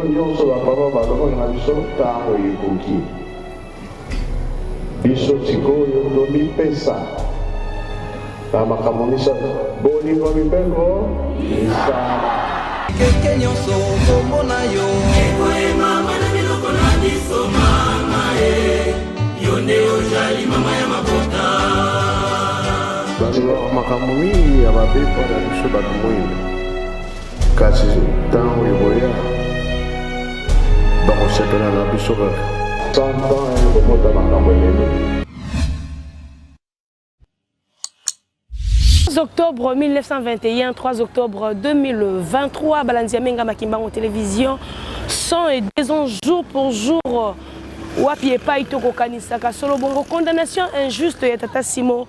nyonso bapapa balongo na biso ntango ekoki biso sikoyo tomipesa na makambo misato bolingo mibeko misala keke nyonso komona yo ekoyema mana biloko na biso mama yo nde ozali mama ya mabota makambo mingi ya babepo na biso bato moyindo kasi ntango ekoya bakosepela na biso kaka santan ekomota makambo elele. Octobre 1921, 3 octobre 2023, Balanzia Menga Makimbango télévision, 102 ans jour pour jour. Wapi epa itoko kanisaka solo bongo condamnation injuste ya Tata Simon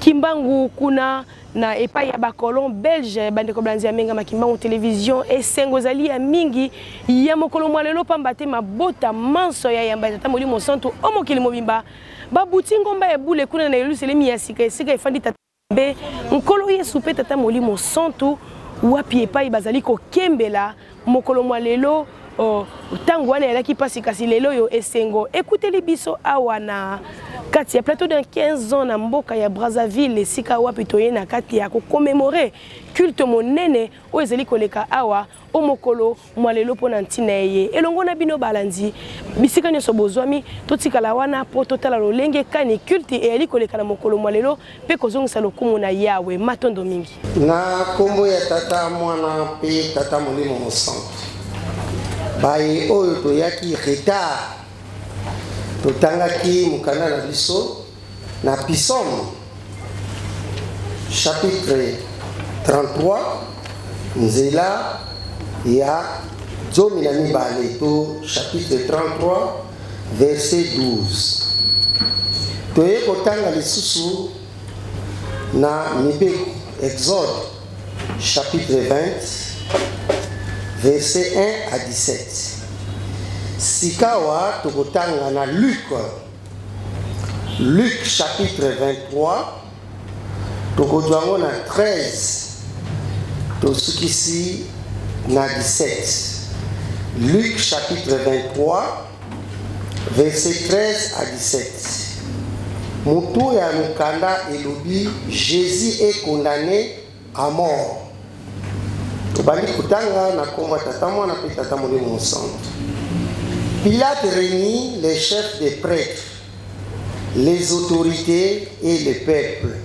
Kimbangu kuna na epa ya bakolon belge bandeko Balanzia Menga Makimbango télévision et sengozali ya mingi ya mokolo mwalelo pambate mabota manso ya yamba Tata Molimo Santu omokili mobimba babuti ngomba ya bule kuna na Yerusalemu ya sika efandi Tata Be nkolo Yesu pe Tata Molimo Santu wapi epai bazali ko kembela mokolo mwalelo tango wana yalaki pasi kasi lelo yo esengo écoutez biso awa na kati ya plateau de 15 ans na mboka ya Brazzaville esika wapi toye na kati ya ko commémorer culte monene o ezali koleka awa o mokolo mwalelo pona ntina ye elongo na bino balandi bisika nyoso bozwami totikala wana po totala lolenge kani culte e ali koleka na mokolo mwalelo pe kozongisa lokumu na Yawe matondo mingi na kombo ya Tata Mwana pe Tata Molimo Santu baye oyo toyaki retard totangaki mukanda na biso na Psaume chapitre 33 nzela ya zomi na mibale to chapitre 33 verset 12 toye kotanga lisusu na mibeko Exode chapitre 20 verset 1 à 17. Sikawa tokotanga na Luc chapitre 23 tokodwango na 13 tosukisi na 17. Luc chapitre 23 verset 13 à 17. Mutu ya mukanda elobi Jésus est condamné à mort. Tobali kutanga na komba Tata Mwana pe Tata Molimo Santu. Pilate réunit les chefs des prêtres, les autorités et le peuple.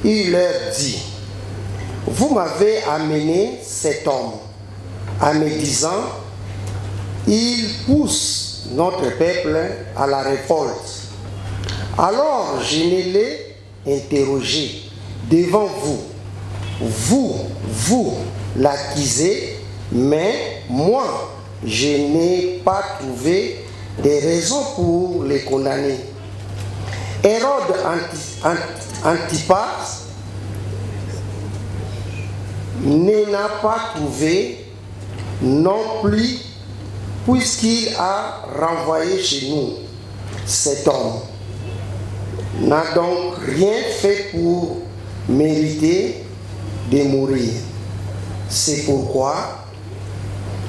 Il leur dit: vous m'avez amené cet homme en me disant, il pousse notre peuple à la révolte. Alors je ne l'ai interrogé devant vous. Vous l'accusez, mais moi, je n'ai pas trouvé des raisons pour les condamner. Hérode Antipas n'a pas trouvé non plus, puisqu'il a renvoyé chez nous cet homme. N'a donc rien fait pour mériter de mourir. C'est pourquoi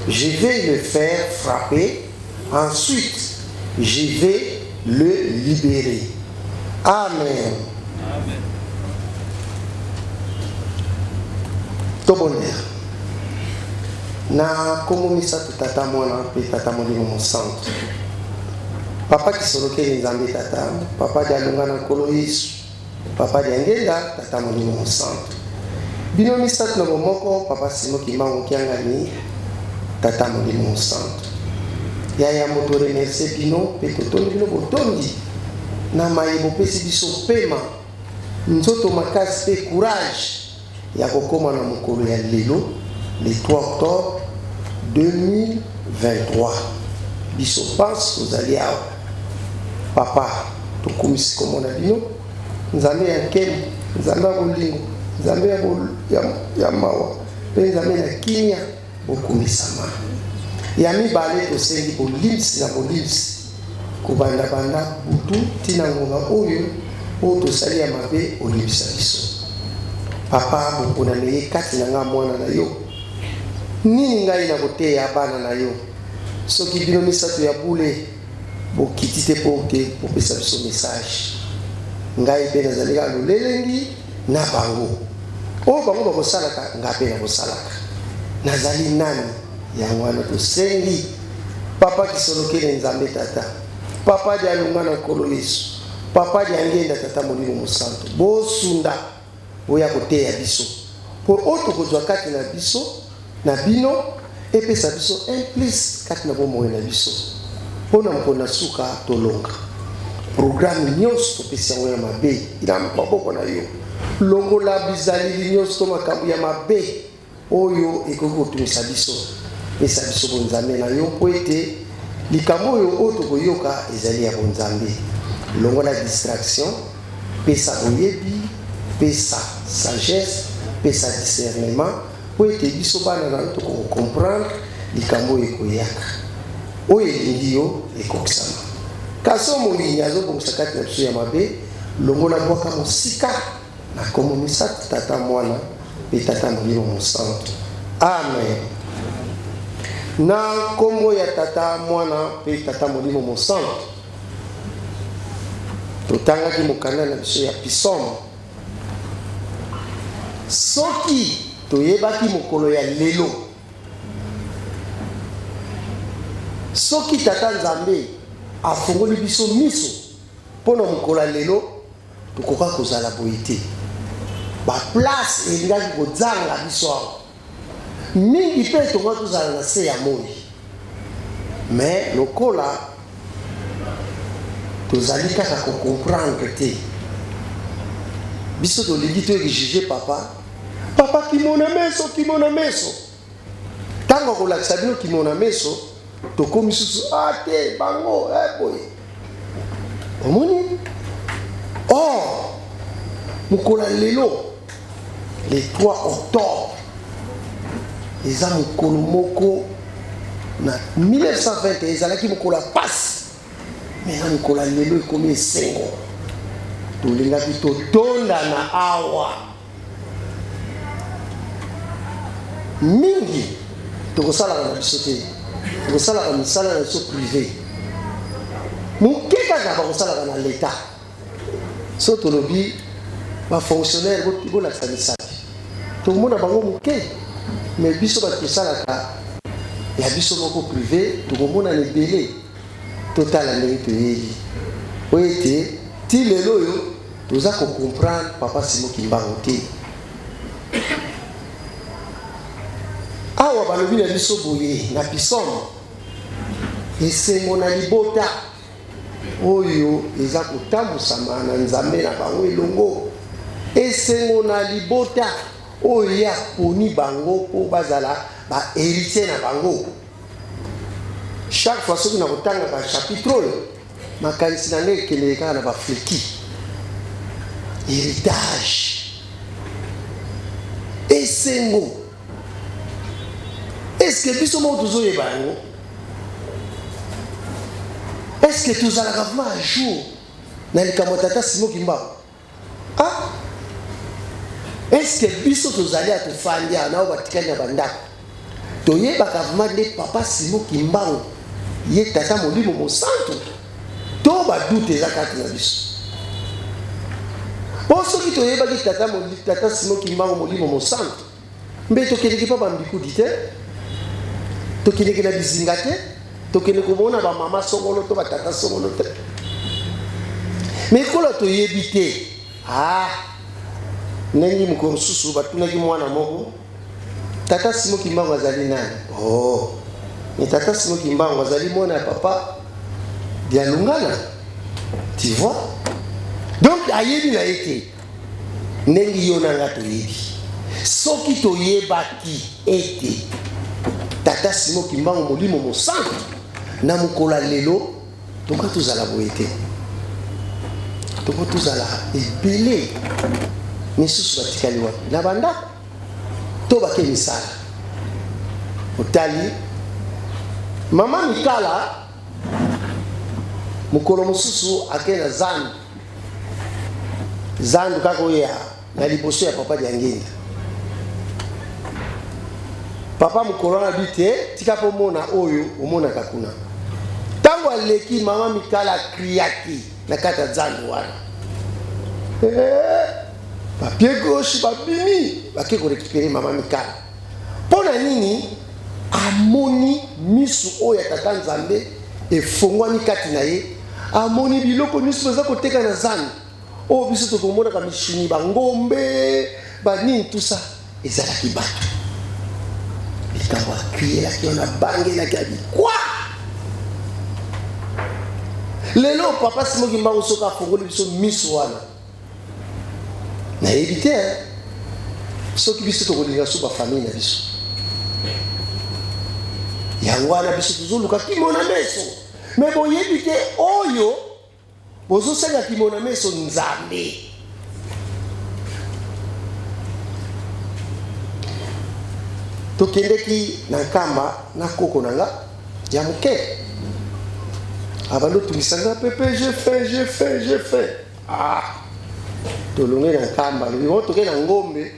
je vais le faire frapper, ensuite je vais le libérer. Amen. Amen. Tobonner. Na komomisa Tata Mwana pe Tata Molimo Santu. Papa kisolokeli nzambe tata, papa dialunga na nkolo Yesu, papa diangenda Tata Molimo Santu. Bino misatu na bomoko papa Simon Kimbangu kiangani Tata Molimo Santu. Yaya moto remercie bino pe totondi bino botondi na mayebo pesi biso pema nzoto makasi pe courage ya kokoma na mokolo ya lelo le 3 octobre 2023. Biso pense ozali awa papa tokomisi komona bino nzambe ya nkemu, nzambe ya bolingo, nzambe ya mawa pe nzambe na kimia bokumisama ya mibale tosengi bolimsi na bolimsi kubanda butu tina ngonga oyo tosali ya mabe olimisa biso papa bokuna neye kati na nga mwana na yo nini ngai na koteya bana na yo Ce qui dit ça tu as boulé pour quitter pour pesa ce message. Ngai pe nazalika lulelengi na bango. O bango ba salaka ngape na salaka. Nazali nani ya ngwana to sengi. Papa kisolokele nzambe tata. Papa dia lungana kolo Yesu. Papa dia ngenda tata molimo musanto. Bo sunda oya koteya biso. Pour autre kozwa kati na biso na bino epesa biso un plus kati na bomo na biso. Pona mpona suka tolonga. Programme nyonso topesi yango ya mabe ina maboko na yo. Longola bizali nyonso makambo ya mabe oyo ekoki kotumisa biso. Pesa biso bonzambe na yo po ete likambo oyo oyo tokoyoka ezali ya bonzambe. Longola distraction, pesa boyebi, pesa sagesse, pesa discernement po ete biso bana na to comprendre likambo ekoyaka. Oye ndio ekokisama. Kaso molini azobongisa kati na biso ya mabe, longola bwaka mosika na komomisa tata mwana pe tata molimo mosanto. Amen. Na kombo ya tata mwana pe tata molimo mosanto. Totangaki mokanda na biso ya pisomo. Soki toyebaki mokolo ya lelo. Soki tata nzambe afungoli biso miso pona mokolo ya lelo tokoka kozala boye te. Ba place elingaki kozanga biso awa. Mingi pe tokoka kozala na se ya moi. Mais lokola tozali kaka ko comprendre te. Biso tolingi to juger papa. Papa kimona meso. Tango kolakisa bino kimona meso tokomi susu ate bango boy. Omoni? Oh! Mukola lelo le 3 octobre. Eza mukolo moko na 1920 ezalaki mukola passe. Mais na mukola lelo ekomi esengo. Tolingaki totonda na awa. Mingi tokosala na biso te. Tokosala na misala na biso privé. Muke kaka bakosala na l'État. So tolobi ba fonctionnaire bo la misala. Tout le monde a bango muke. Mais biso ba tosala ka ya biso moko privé, tout le monde a lebele. Total la ndenge toyebi. Oete ti lelo yo toza ko comprendre papa Simon Kimbango te. Awa balobi na biso boye na pisomo. Esengo na libota oyo eza kotambusa na nzambe na bango elongo. Esengo na libota oyo ya poni bango po bazala ba héritier na bango. Chaque fois que nous avons un chapitre, ma qualité d'année que les gars n'ont fléki. Héritage. Et c'est mot. Est-ce que tous les gens est bango? Est-ce que tous allez vraiment un jour dans les camotata Simon Kimba? Ah? Est-ce que biso tous allez à te faire na obatikanya banda? Toye bakavuma de papa Simon Kimbango. Ye tata molimo mosanto. To ba doute zakati na biso. Poso ki toye ba tata Simon Kimbango molimo mosanto. Mbe to keleki pa ba mbiku dite. To keleki na bizingate. To keleki komona ba mama songolo to ba tata songolo te. Me kola to yebite. Ah. Nengi mukoro susu batunaki mwana moko. Tata Simon Kimbango azali nani? Oh. Mais tata Simon Kimbango azali mwana papa dialungana. Tu vois? Donc ayebi na ete. Nengi yona nga to yebi. Soki to yebaki ete. Tata Simon Kimbango molimo mosanto na mukola lelo toka tozala boyete. Toka tozala ebele. Misusu batikali wapi? Na banda to bake misala. Otali mama Mikala mukolo mususu akena zandu. Zandu kako ya na liboso ya papa Diangenda. papa mokolo na bite tika po mona oyo omona kakuna tango aleki mama Mikala kriaki na kata zandu wana papier gauche babimi bake ko récupérer mama Mikala pona nini amoni misu oyo tata Nzambe efongwani kati na ye amoni biloko nyonso baza koteka na zandu o biso tokomona ka mishini bangombe banini tout ça ezalaki bato likambo akuyelaki ona bangelaki abi kwa lelo papa Simoki Mbangu soka afongoli biso misu wana nayebi te soki biso tokolinga so bafamille na biso yango wana biso tozoluka kimona meso me boyebi te oyo bozosenga kimona meso Nzambe tokendeki na nkamba na koko nanga ya moke abando tungisanga pepe j'ai fait tolonge na nkamba lelo toke na ngombe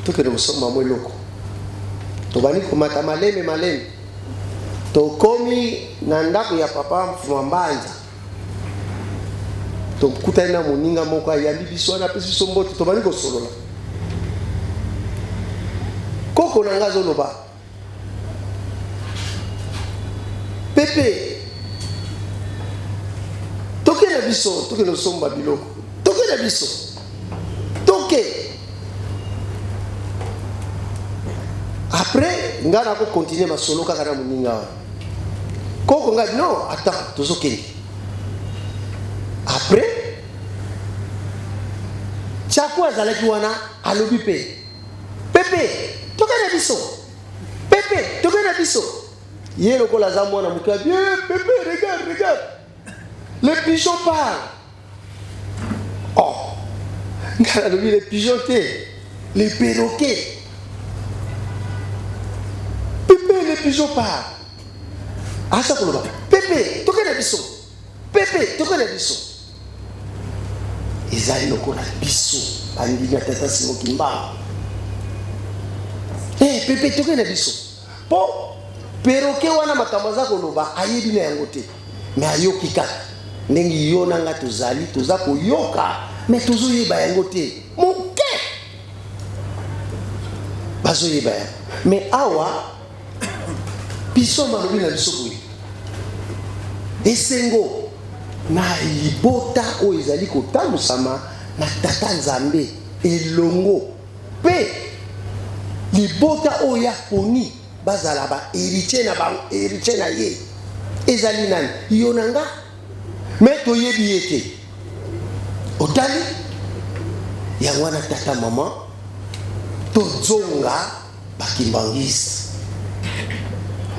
tokende kosomba mwa eloko tobani komata maleme tokomi na ndako ya papa Mfuma Mbanja tokutani na moninga moko ayambi biso wana apesi biso mbote tobani kosolola koko nanga azoloba pepe toke na biso toke na somba biloko toke na biso toke après nga na ko continuer masolo kaka na moninga wana koko nga non attends tozokende après chakwa azalaki wana alobi pe pepe toke na biso pepe toke na biso ye lokola za mwana moka bien pepe regarde les pigeons parlent oh ngala lobi les pigeons te les perroquets pepe les pigeons parlent asa koloba pepe toke na biso pepe toke na biso ezali lokola biso bandinga tata Simoki Mbangu pepe toke na biso po perroquet wana makambo za koloba ayebi na yango te me ayoki kaka ndenge yo nanga tozali toza koyoka me tozoyeba yango te moke bazoyeba yango me awa biso malobi na biso boye esengo na libota oyo ezali kotamosama na tata Nzambe elongo pe libota oyo yaponi bazala ba héritier na ye ezali nani yo nanga me toyebi ye te otali yango wana tata mama tozonga bakimbangisi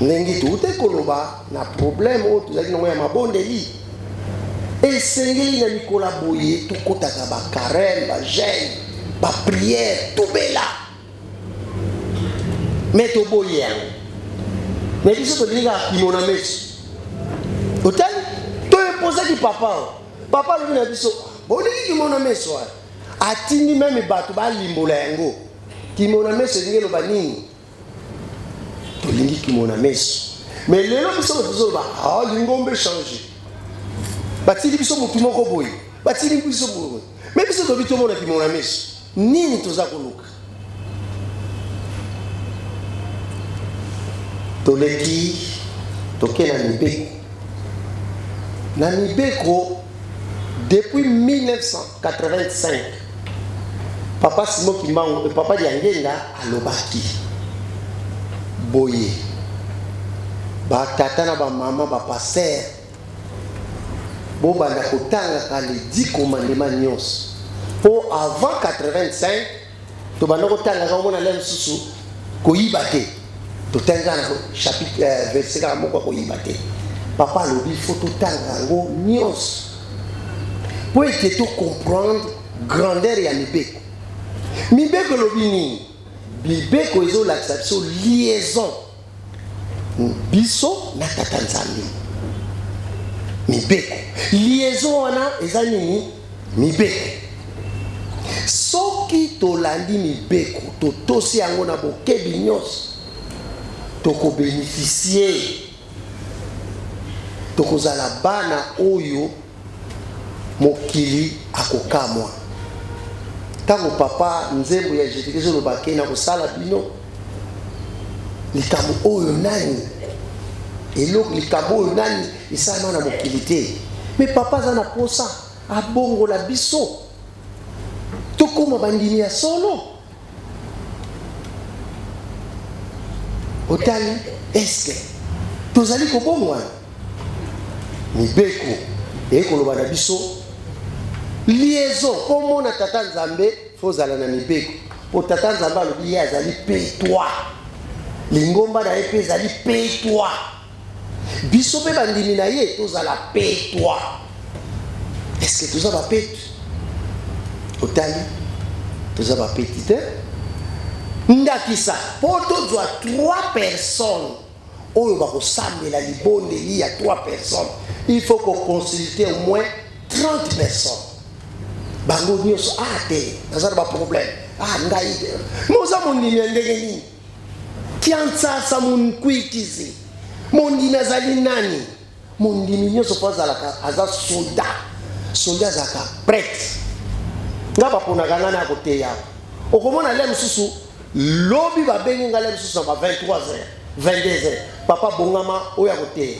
ndenge tuute koloba na problème oyo tozalaki nango ya mabondeli esengeli na mikola boye tokotaka bacarême bagene baprière tobela me toboye yango me biso tolingaka kimona meso otali toyepozaki papa alobi na biso bolingi kimona meso wana atindi meme bato balimbola yango kimona meso elingi eloba nini tolingi kimona meso me lelo biso tozoloba lingombe change batili biso motu moko boye batili biso boye me biso tobi tomona kimona meso nini toza koluka toleki toke na mibeko depuis 1985 papa Simoki Mbangu papa Diangenda alobaki boye batata na bamama bapaster bobanda kotangaka les 10 commandements nyonso po avant 85 tobanda kotangaka omona le mosusu koyiba te totanga na chapitre verset kaka moko koyiba te papa alobi faut totanga yango nyonso po ete tocomprendre grandeur ya mibeko lobi nini mibeko ezolakisa biso liaison biso na tata Nzambe mibeko liaison wana eza nini mibeko soki tolandi mibeko totosi yango na bokebi nyonso tokobénéficie tokozala bana oyo mokili akokamwa ntango papa nzembo ya jésus olobaki na kosala bino likambo oyo nani eloko likambo oyo nani esalama na mokili te me papa aza na posa abongola biso tokoma bandimi ya solo otali eske tozali kobongwana mibeko ekoloba na biso liaison komona tata nzambe fozala na mibeko po tata nzambe alobi ye azali petwa lingomba na ye mpe ezali petwa biso mpe bandimi na ye tozala petwa eske toza bapetu otali toza bapeti te ndakisa mpo tozwa 3 personnes oyo bakosambela libondeli ya 3 personnes il faut consulter au moins 30 personnes bango nyonso te naza na baproblème ngai moza mondimi ya ndenge nini tiansasa monkuikizi mondimi azali nani mondimi nyonso mpo azalaka aza soldat azalaka prêtre nga baponaka ngana ya koteya okomona le mosusu lobi babengi nga le mosusu na ba 23h 22h papa bongama oyo ya koteya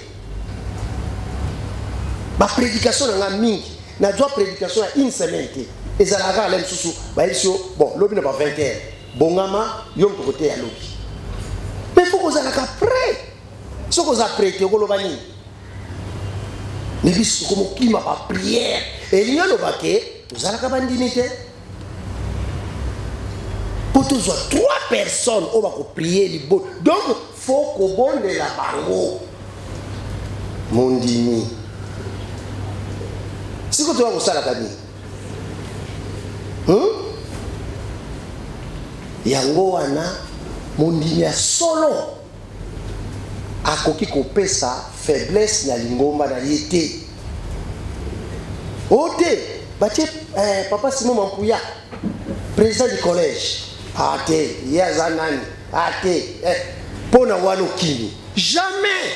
baprédication na nga mingi nazwa prédication ya une semaine te ezalaka le mosusu bayebisi yo bon lobi na ba 20h bongama yo moto koteya lobi mais fo kozalaka prêt soki oza prêt te okoloba nini me biso komokima baprière elingi alobake tozalaka bandimi te mpo tozwa 3 personnes oyo bakoprie liboso donc fo kobondela bango mondimi siko toya kosalaka nini yango wana mondimi ya solo akoki kopesa faiblesse na lingomba na ye te ote batie papa Simon Mampuya président du collège te ye aza nani te mpo na wana okini jamais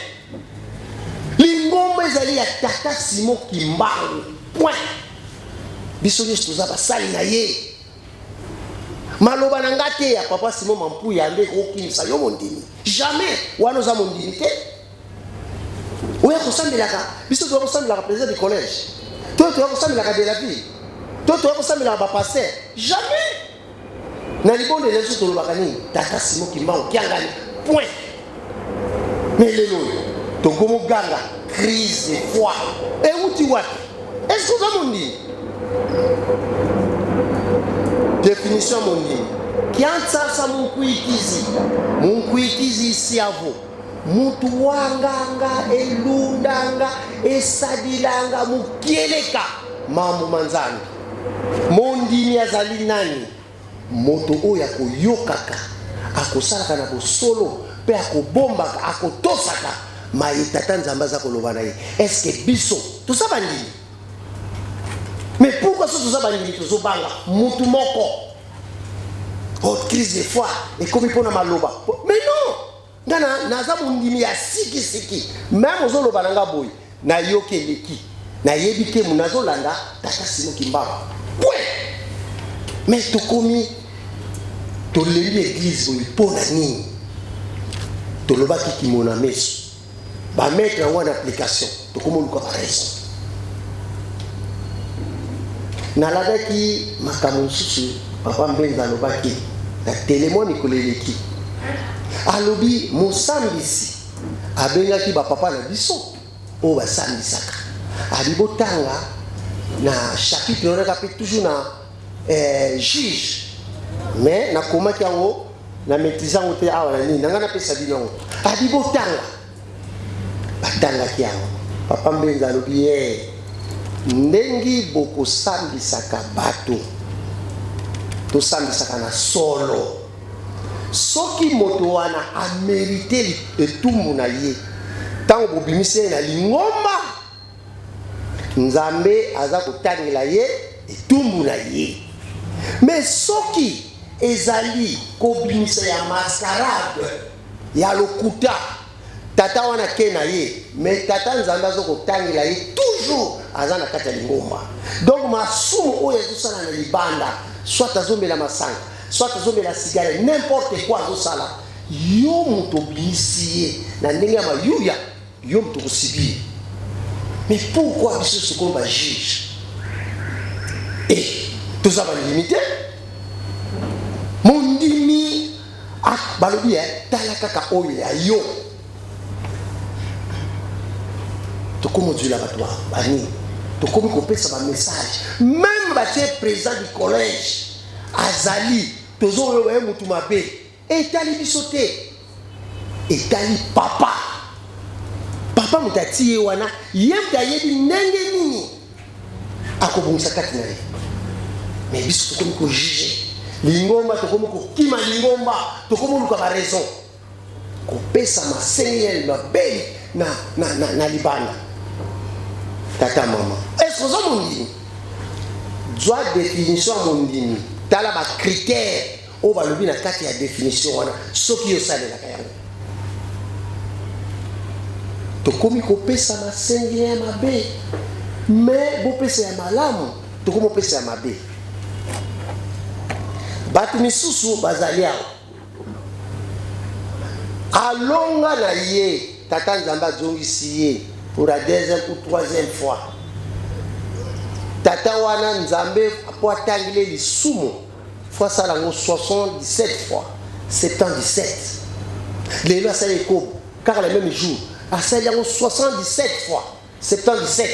lingomba ezali ya tata Simon Kimbangu point biso nyonso toza basali na ye maloba na nga te ya papa Simon Mampuya nde kokimisa yo mondimi jamais wana oza mondimi te oya kosambelaka biso toya kosambelaka président du collège toya kosambelaka de la ville toya kosambelaka bapaster jamais na libonde leso tolobaka nini tata Simon Kimbangu kiangani point mais lelo tokomoganga crise de foi euti wapi est-ce que oza mondimi définition mondimi kiansasa munkuikizi isiavo mutu wanganga elundanga esadilanga mukieleka mambo manzambi mondimi azali nani moto oyo akoyokaka akosalaka na bosolo mpe akobombaka akotosaka maye tata nzambe aza koloba na ye eske biso toza bandimi mais pourquoi so toza bandimi tozobanga mutu moko crise de foi ekomi mpona maloba mais non nga naza mondimi ya sikisiki même ozoloba na nga boye nayoki eleki nayebi te nazolanda tata Simon Kimbangu point mais tokomi tolembi église oyo mpona nini tolobaki kimona meso bamettre yango na application tokomi oluka baraison nalandaki makambo mosusu papa Mbenza alobaki na telemo mikolo eleki alobi mosambisi abengaki bapapa na biso oyo basambisaka alibotanga na chapitre onaka mpe toujours na juge mais nakomaki yango na maîtrise yango te awa na nini nanga napesa bino yango alibotanga batangaki yango papa Mbenza alobi ye ndengi bokosambisaka bato tosambisaka na solo soki moto wana amérite etumbu na ye ntango bobimisi ye na lingomba nzambe aza kotangela ye etumbu na ye Mais soki ezali kobimisa ya mascarade ya lokuta tata wana ke na ye mais tata nzambe azokotangela ye toujours aza na kati ya lingomba. Donc masumu oyo ezosala na libanda soit azomela masanga soit azomela cigare n'importe quoi azosala yo moto obimisi ye na ndenge ya mayuya yo moto kosibir. Mais pourquoi biso sikoyo bajuge toza balimite mondimi balobi tala kaka oyo ya yo tokomi ozwila bato bani tokomi kopesa bamessage même batie président du collège azali tozoyoba ye motu mabe etali biso te etali papa moto atie ye wana ye moto ayebi ndenge nini akobongisa kati na ye. Mais biso tokomi kojuge lingomba tokomi kokima lingomba tokomi oluka baraison kopesa masengeli mabeli na libanda. Tata mama est-ce que oza mondimi zwa définition ya mondimi tala bacritère oyo balobi na kati ya définition wana soki yosalelaka yango. Tokomi kopesa masengeli ya mabe mais bopesa ya malamu tokomi opesa ya mabe. Bato misusu bazali awa alonga na ye tata nzambe azongisi ye pour la deuxième ou troisième fois. Tata wana nzambe po atangile lisumu fois sala ngo 77 fois 77. Lelo asali ekobo car le même jour asali yango 77 fois 77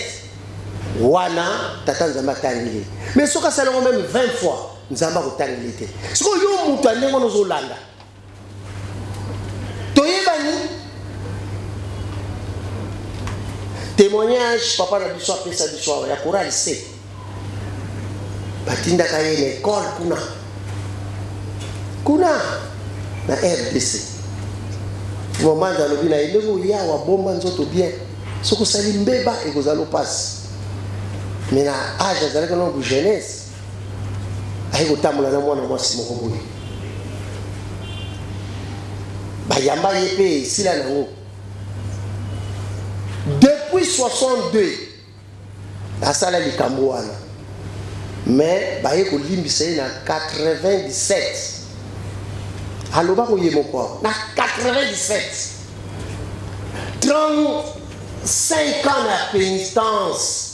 wana tata nzambe atangile. Mais soka asali yango même 20 fois nzamba kotangeli te. Siko yo mutu andenge ozolanda toyebani témoignage papa na biso apesa biso ya courage C batindaka ye na école kuna na RDC moment alobi na ndenge oya wa bomba nzoto bien soko sali mbeba ekozala pasi mais na âge azalaka na jeunesse ayi kotambola na mwana mwasi moko boye bayamba ye mpe esila nango. Depuis 62 asala likambo wana mais baye kolimbisa ye na 97 aloba koye moko na 97 35 ans na pénitence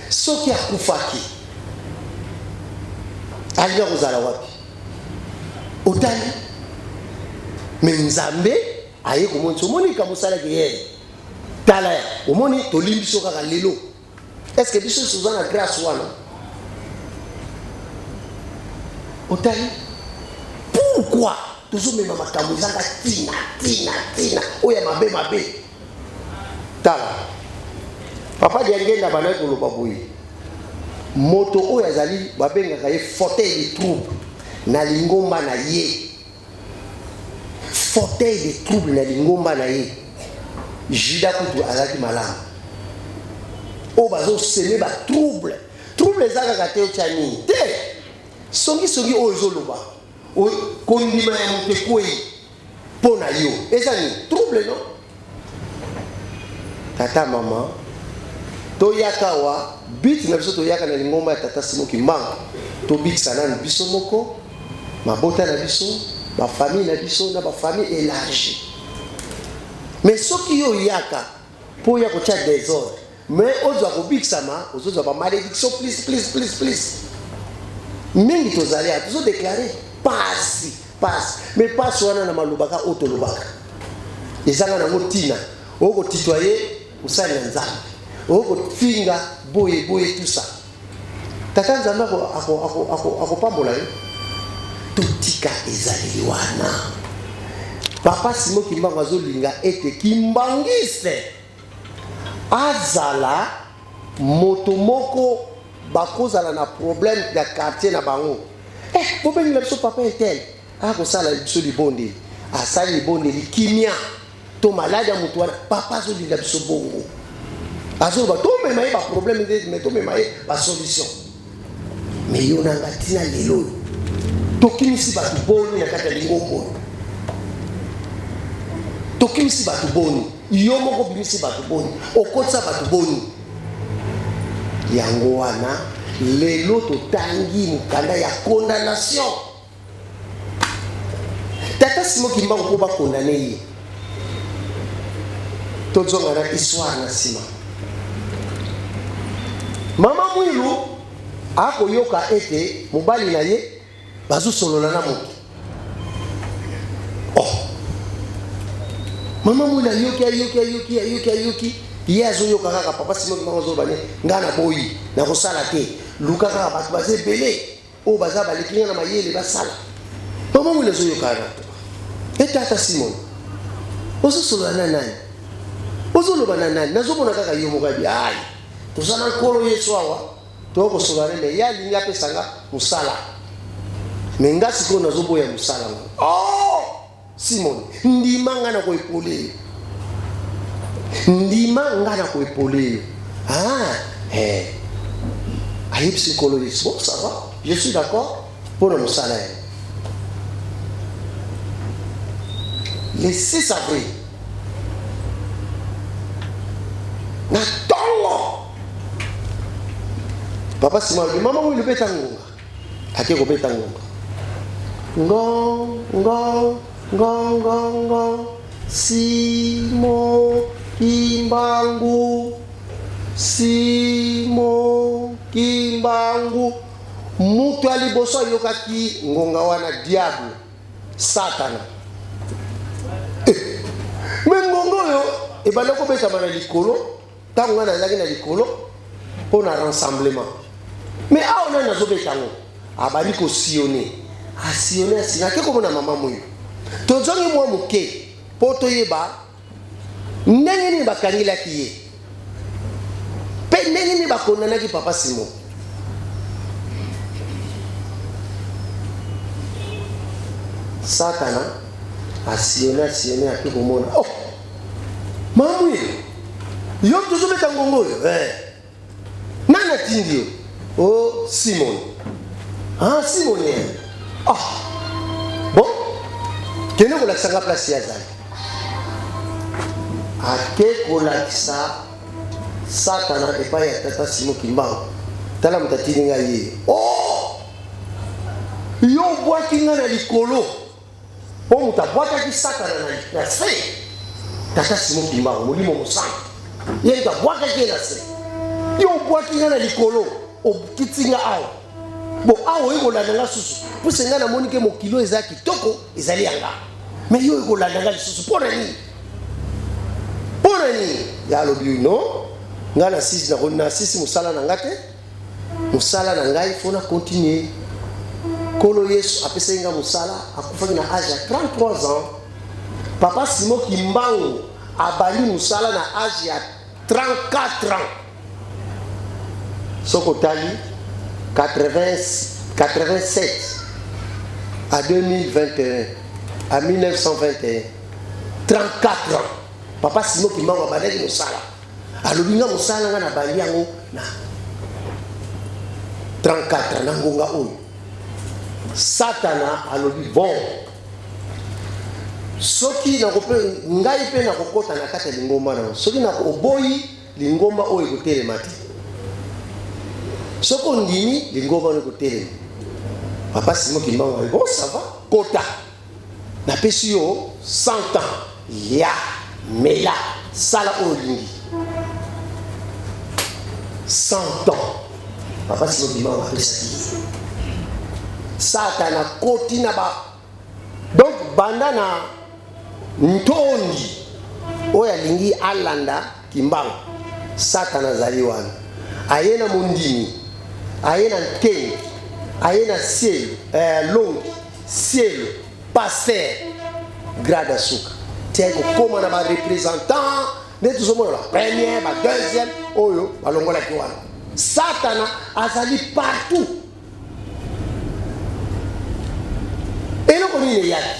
soki akufaki alinga kozala wapi otali. Mais nzambe aye komonisa omoni kamosalaki ye tala ya omoni tolimbi biso kaka lelo. Est-ce que biso toza na grâce wana otali? Pourquoi tozomema makambo ezanga tina oyo mabe tala papa diangenda banaki koloba boye moto oyo azali babengaka ye fauteuil de trouble na lingomba na ye. Fauteuil de trouble na lingomba na ye Juda kutu azaki malamu o bazoseme ba trouble ezaka te otani te songi oyo ezoloba kondima ya moto ekweyi mpo na yo eza ni trouble non. Tata mama toyaka wa biti na biso toyaka na lingomba ya tata Simoki Mbangu tobikisa nani biso moko mabota na biso bafamille na biso na bafamille élargie. Mais soki yo yaka po ya kotia désordre mais ozwa kobikisama ozozwa ba malédiction please mingi tozali atozo déclarer pasi mais pasi wana na malubaka otolobaka ezanga nango tina oko titoyer usali na nzambe oko finga boye tout ça tata nzambe akopambola yo totika ezali wana. Papa Simoki Mbangu azolinga ete kimbangise azala moto moko bakozala na problème ya quartier na bango bobengi na biso papa etel akosala biso libonde asali libonde likimia to malade ya moto wana papa azolinga biso bongo azoloba tomema ye baproblème mais tomema ye basolution. Mais yo nanga tina lelo tokimisi batu boni na kati ya lingombo tokimisi batu boni yo moko bimisi batu boni okotsa batu boni yango wana lelo totangi mukanda ya condamnation tata Simon Kimbangu po ba condamné ye tozonga na histoire na sima mama Mwilu akoyoka ete mobali na ye bazosolola na moto mama Mwilu ayoki ye azoyoka kaka papa Simon Kimbangu azobane ngana boyi na kosala te luka kaka bato bazebele o baza balikinga na mayele basala mama Mwilu azoyoka na tata Simon ozosolola na nani ozoloba na nani nazomona kaka yo mokabi ai tozana nkolo Yesu awa toko solola ne ya linga pesanga musala menga siko nazoboya musala Simon ndima ngana ko epole aïe psychologique bon ça va je suis d'accord pour le salaire le 6 avril na tongo papa Simon maman Mwilu beta ngonga ake ko beta ngonga ngong Simon Kimbangu mutu aliboso yokaki ngonga wana diable satana mengongo yo ebaloko beta mana likolo tango na zaki na likolo pour un rassemblement mais on a zobeta ngo abali ko sillonner sina ke ko na mama Mwilu tozongi mwa muke poto yeba ndenge ni bakangila kiye pe ndenge ni bakondana ki papa Simon satana asillonner akiko mona mama Mwilu yo tozobeta ngongo yo nana tindio Simon Simon bon kene ko la sanga place ya zali ake ko la satana epa ya tata Simon Kimbangu tala mutatini nga ye yo bwaki nga na likolo po mutabwaka ki satana na se tata Simon Kimbangu molimo musanga ye tabwaka ki na se yo bwaki nga na likolo okitinga awo bo awo ekolanda nga susu puse nga na moni ke mokilo eza kitoko ezali yanga mais yo ekolanda nga lisusu mpona nini ya alobi no nga na sisi musala na nga te musala na ngai fona continuer kolo Yesu apesa nga musala akufaki na âge ya 33 ans papa Simon Kimbangu abali musala na âge ya 34 ans soko tali 87 à 2021 à 1921 34 ans papa Simon Kimbangu abandaki musala alobi nga musala nga na bandi yango na 34 na ngonga oyo satana alobi bon soki nakope ngai pe nakokota na kati ya lingomba na soki nakoboyi lingomba oyo ekotelema te soko ndimi lingomba oyo ekotelema papa Simon Kimbangu bon ça va kota napesi yo 100 ans ya mela sala olingi 100 ans papa Simon Kimbangu apesaki satana koti na ba donc banda na ntondi oyo alingi alanda Kimbangu satana azali wana aye na mondimi aye na nkengi aye na ciel longi ciel passer grade asuka tiako koma na ba représentant ne tuzomona la première ba deuxième oyo balongola ki wana satana azali partout eloko nini yaki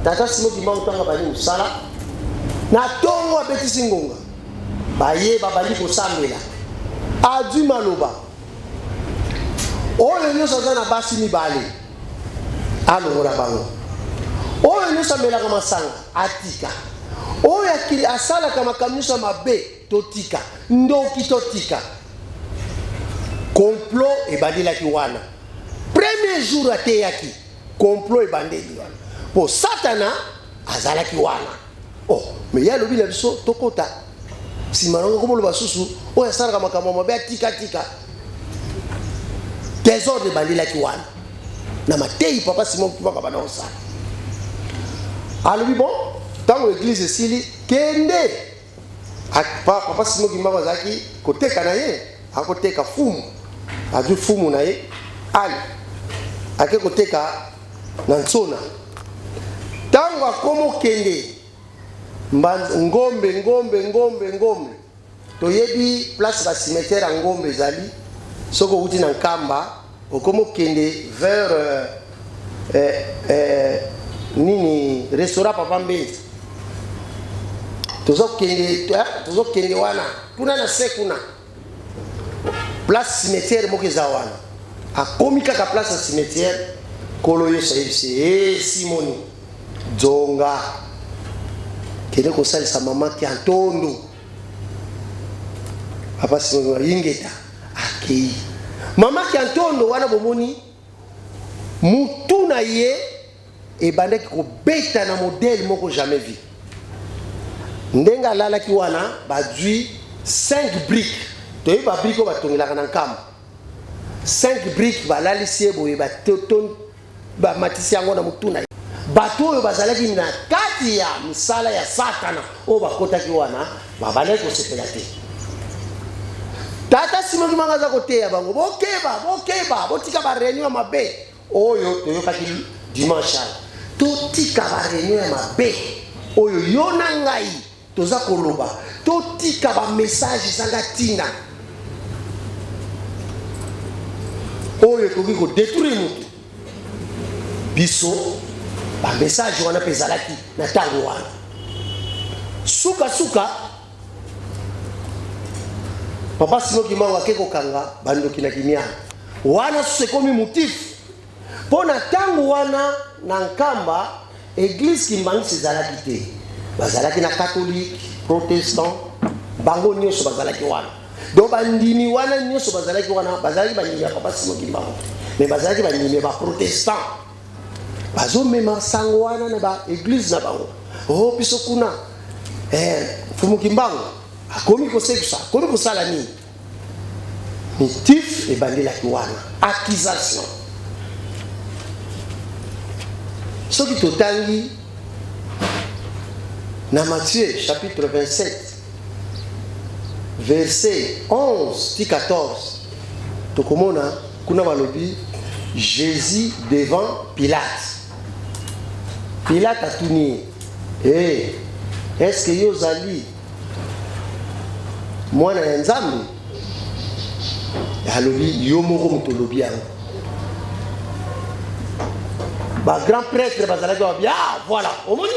tata Simon Kimbangu tanga bali musala na tongo abetisi ngonga baye babali kosambela adu maloba oyo nyonso aza na basi mibale alongola bango oyo nyonso amelaka masanga atika oyo akili asalaka makambo nyonso mabe totika ndoki totika complot ebandelaki wana premier jour ateyaki complot ebandeli wana po satana azalaki wana oh mais ya lobi na biso tokota nsima nango komoloba susu oyo asalaka makambo mabe atika désordre ebandelaki wana na mateyi papa Simon Kimbangu bana osala alobi bon ntango église esili kende papa Simon Kimbangu azalaki koteka na ye akoteka fumu azwi fumu na ye ali ake koteka na ntsona ntango akomo kende ngombe toyebi place ba cimetière ya ngombe ezali soko outi na nkamba okomo kende vers nini restaurant papa Mbenzi tozo kende wana kuna na se kuna place cimetière moko eza wana akomi kaka place ya cimetière kolo yo sayebisi Simoni zonga kende kosalisa mama ki antondo papa Simoni yingeta akei mama ki antondo wana bomoni mutu na ye ebandaki kobeta na modèle moko jamais vu ndenga alalaki wana bazwi 5 briques toyebi babrique oyo batongelaka na nkamba 5 briques balalisi ye boye bamatisi yango na mutu na ye bato oyo bazalaki na kati ya misala ya satana oyo bakotaki wana babandaki kosepela te tata Simon Kimbangu aza koteya bango bokeba botika bareunion ya mabe oyo toyokaki dimanche totika bareunion ya mabe oyo yo na ngai toza koloba totika bamessage ezanga ntina oyo ekoki kodétruire motu biso bamessage wana mpe ezalaki na ntango wana suka papa Simon Kimbangu ake kokanga bandoki na kimia wana susu ekomi motif mpo na ntango wana na nkamba église Kimbangisi ezalaki te bazalaki na catholique protestant bango nyonso bazalaki wana donc bandimi wana nyonso bazalaki wana bazalaki bandimi ya papa Simon Kimbangu mais bazalaki bandimi ya baprotestant bazomema sango wana na baéglise na bango oh biso kuna Fumu Kimbangu akomi kosekisa akomi kosala nini motif ebandelaki wana accusation soki totangi na Matthieu chapitre 27 verset 11 ti 14 tokomona kuna balobi Jésus devant Pilate atuni est-ce que yo zali mwana ya Nzambe alobi yo moko moto olobi yango grand prêtre bazalaki wabi voilà omoni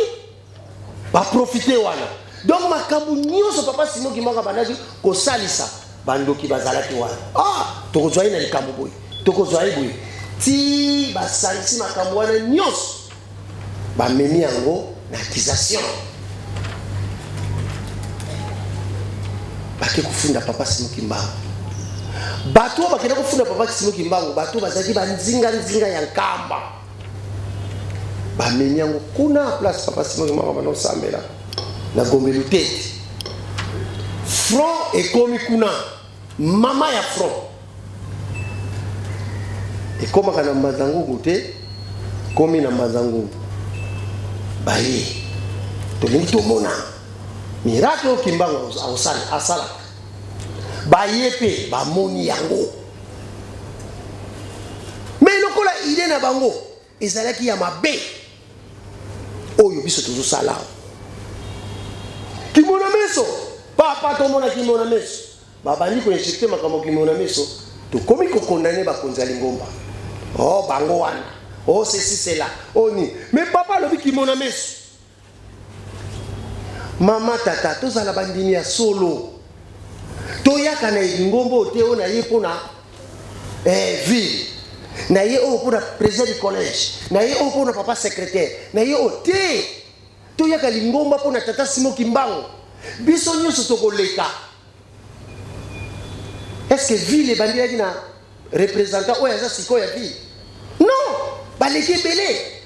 baprofite wana donc makambo nyonso papa Simon Kimbangu bandaki kosalisa bandoki bazalaki wana tokozwa ye na likambo boye tokozwa ye boye ti basalisi makambo wana nyonso bamemi yango na accusation bake kofunda papa Simon Kimbangu bato oyo bakenda kofunda papa Simon Kimbangu bato bazalaki banzinga ya nkamba bamemi yango kuna place papa Simon Kimbangu banosambela na gombelu tete front ekomi kuna mama ya front ekomaka na Mbazangungu te komi na Mbazangungu baye tolingi tomona miracle oyo Kimbangu asalaka baye mpe bamoni yango mais lokola ide na bango ezalaki ya mabe oyo biso tozosala kimona meso papa tomona kimona meso babandi koinjecte makambo kimona meso tokomi kokondane bakonzi ya Lingomba bango wana ceci cela oni mais papa alobi kimona meso mama tata tozala bandimi ya solo toyaka na Lingomba te ona ye mpona ville na ye o pour président du collège na ye o pour papa secrétaire na ye o te to yaka lingomba pour tata Simon Kimbangu biso nyonso tokoleka. Est-ce que ville et bandira qui na représentant oyaza siko ya ville? Non, baleki belé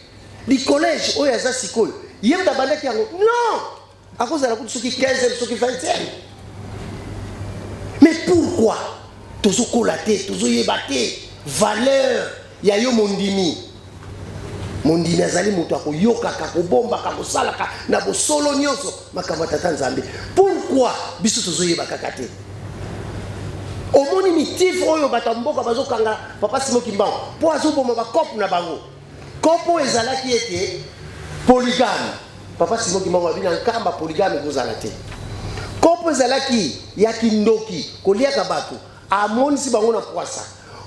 du collège oyaza siko yemba bandaki yango non à cause de la coupe qui 15e ceux qui 20e. Mais pourquoi toujours colaté toujours yebate valeur ya yo mondimi azali moto akoyoka kakobomba kakosalaka na bosolo nyonso makambo tata Nzambe. Pourquoi biso toujours yebaka kate omoni mitif oyo batamboka bazokanga papa Simon Kimbangu po azoboma ba kopo na bango kopo ezalaki ete polygame papa Simon Kimbangu abina nkamba polygame kozala te kopo ezalaki ya kindoki koliaka bato amonisi bango na poisa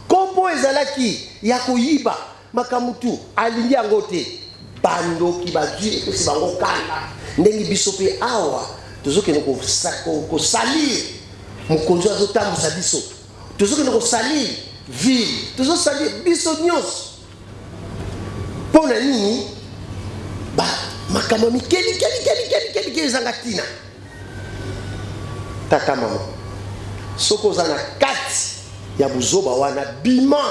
kopo ezalaki ya koyiba makamutu alingi yango te bandoki bazwi epesi bango kanda ndenge biso pe awa tozokende kosalir mokonzi azotambusa biso tozokende kosalir ville tozosalir biso nyonso mpona nini makambo mikeli ezanga ntina. Tata mama soki oza na kati ya buzoba wana bima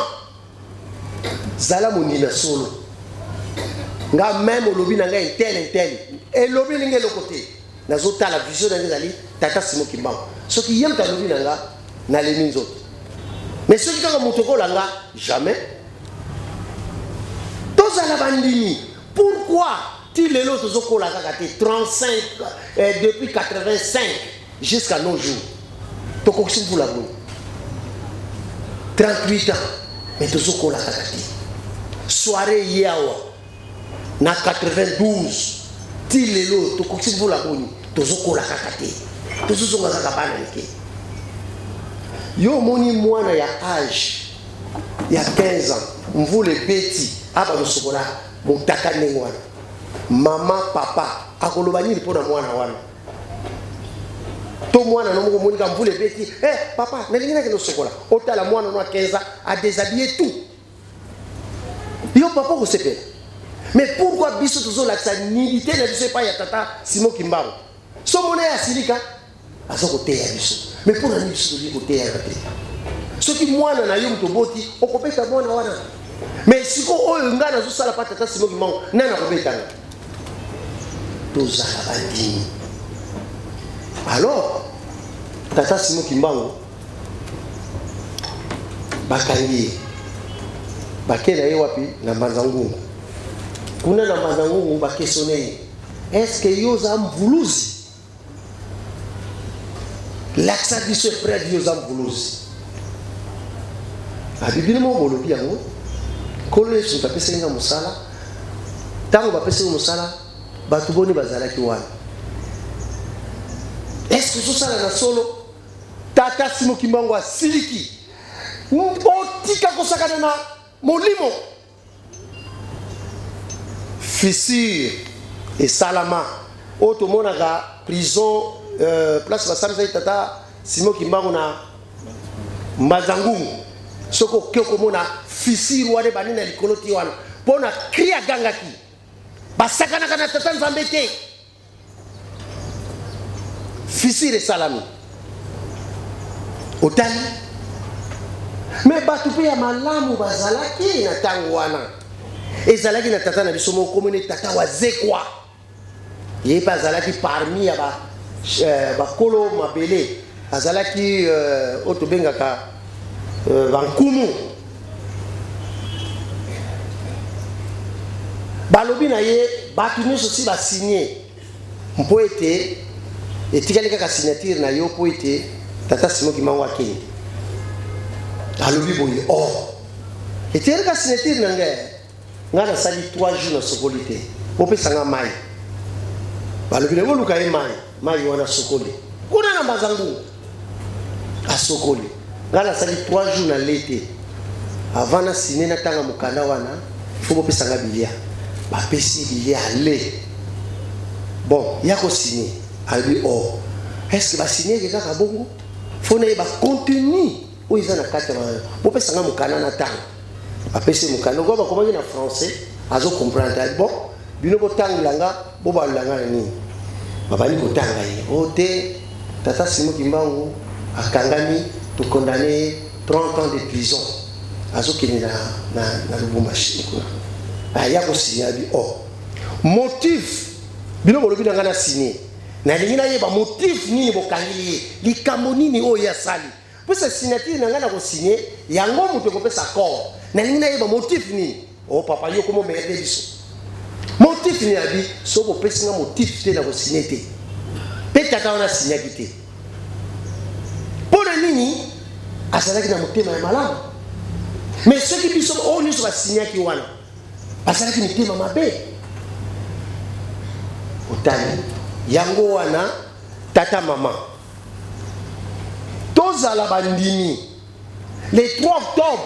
zala mondimi ya solo nga meme olobi na ngai intel elobi lingi eloko te nazotala vision na ngai ezali tata Simon Kimbangu soki ye moto alobi na nga nalemi nzoto mais soki kaka moto okolanga jamais tozala bandimi. Pourquoi ti lelo tozokola kaka te 35 depuis 85 jusqu'à nos jours tokokisi mvula boye 38 ans mais tozokola kaka te soirée yawa na 92 ti lelo tokokisi mvula boye tozokola kaka te tozozonga kaka bana mike yo moni mwana ya âge ya 15 ans mvula ebeti aba losokola motaka ndenge wana mama papa akoloba nini mpona mwana wana to mwana no moko monika mvula ebeti papa nalingi nakende osokola otala mwana no a 15 ans a déshabillé tout yo papa kosepela. Mais pourquoi biso tozolakisa nilité na biso epai ya tata Simon Kimbangu so mona ya silika azokoteya biso mais mpona nini biso toli koteya te soki mwana na yo moto boti okopesa mwana wana mais siko oyo nga nazosala pa tata Simon Kimbangu nani akobetanga tozala bandimi. Alors tata Simon Kimbangu bakangi bakela ye wapi na Mazangungu kuna na Mazangungu bakesone est-ce que yoza mvuluzi laksa biso près de yoza mvuluzi abibili mo molobi yango kolo yesu tapesa nga musala tango bapesa musala batu boni bazalaki wana. Est-ce que sala na solo tata Simon Kimbangu asiliki otika kosakana na molimo fissure et salama auto monaka prison place basamisa tata Simon Kimbangu na Mazangungu soko kyoko mona fissure wane banina likoloti wana pona kria gangaki basakana kana tata Nzambe te fissure et salami otali. Mais batu pe ya malamu bazalaki na tango wana ezalaki na tata na biso moko komene tata wazekwa ye pa azalaki parmi ya bakolo mabele azalaki oto bengaka bankumu balobi na ye batu nyonso si basigné mpo ete etikali kaka signature na yo mpo ete tata Simon Kimbangu akende alobi boye etiyeli ka signature na nga nasali 3 jours na sokoli te opesanga mai balobi na boluka ye mai wana sokoli kuna na Mazangungu asokoli nga nasali 3 jours na lete avant na signé na tanga mukanda wana fo bopesanga bilia bapesi bilia ale bon yako signé alobi est-ce que ba signé kaka bongo fo na ye ba contenu oyo eza na kati ya bopesanga mukanda na tanga Après c'est mukanda ko ba komaki na français azo comprendre bon bino ko tangilanga bo ba langa ni babali ko tanga ye ote tata Simon Kimbangu akangami to condamné 30 ans de prison azo kini na Lubumbashi ko aya ko signer bi motif bino ko lobi nga na signer na lingina ye ba motif nini bo kangili likambo nini o ya sali pour cette signature na nga na ko signer yango muto ko pesa accord na lingina ye ba motif nini papa yo komo merde biso motif ni abi so bo pesa nga motif te na ko signer te peut-être on a signé te pour nini asalaki na motema ya malamu mais ceux qui biso o ni so ba signer ki wana asalaki motema mabe otani yango wana tata mama tozala bandimi le 3 octobre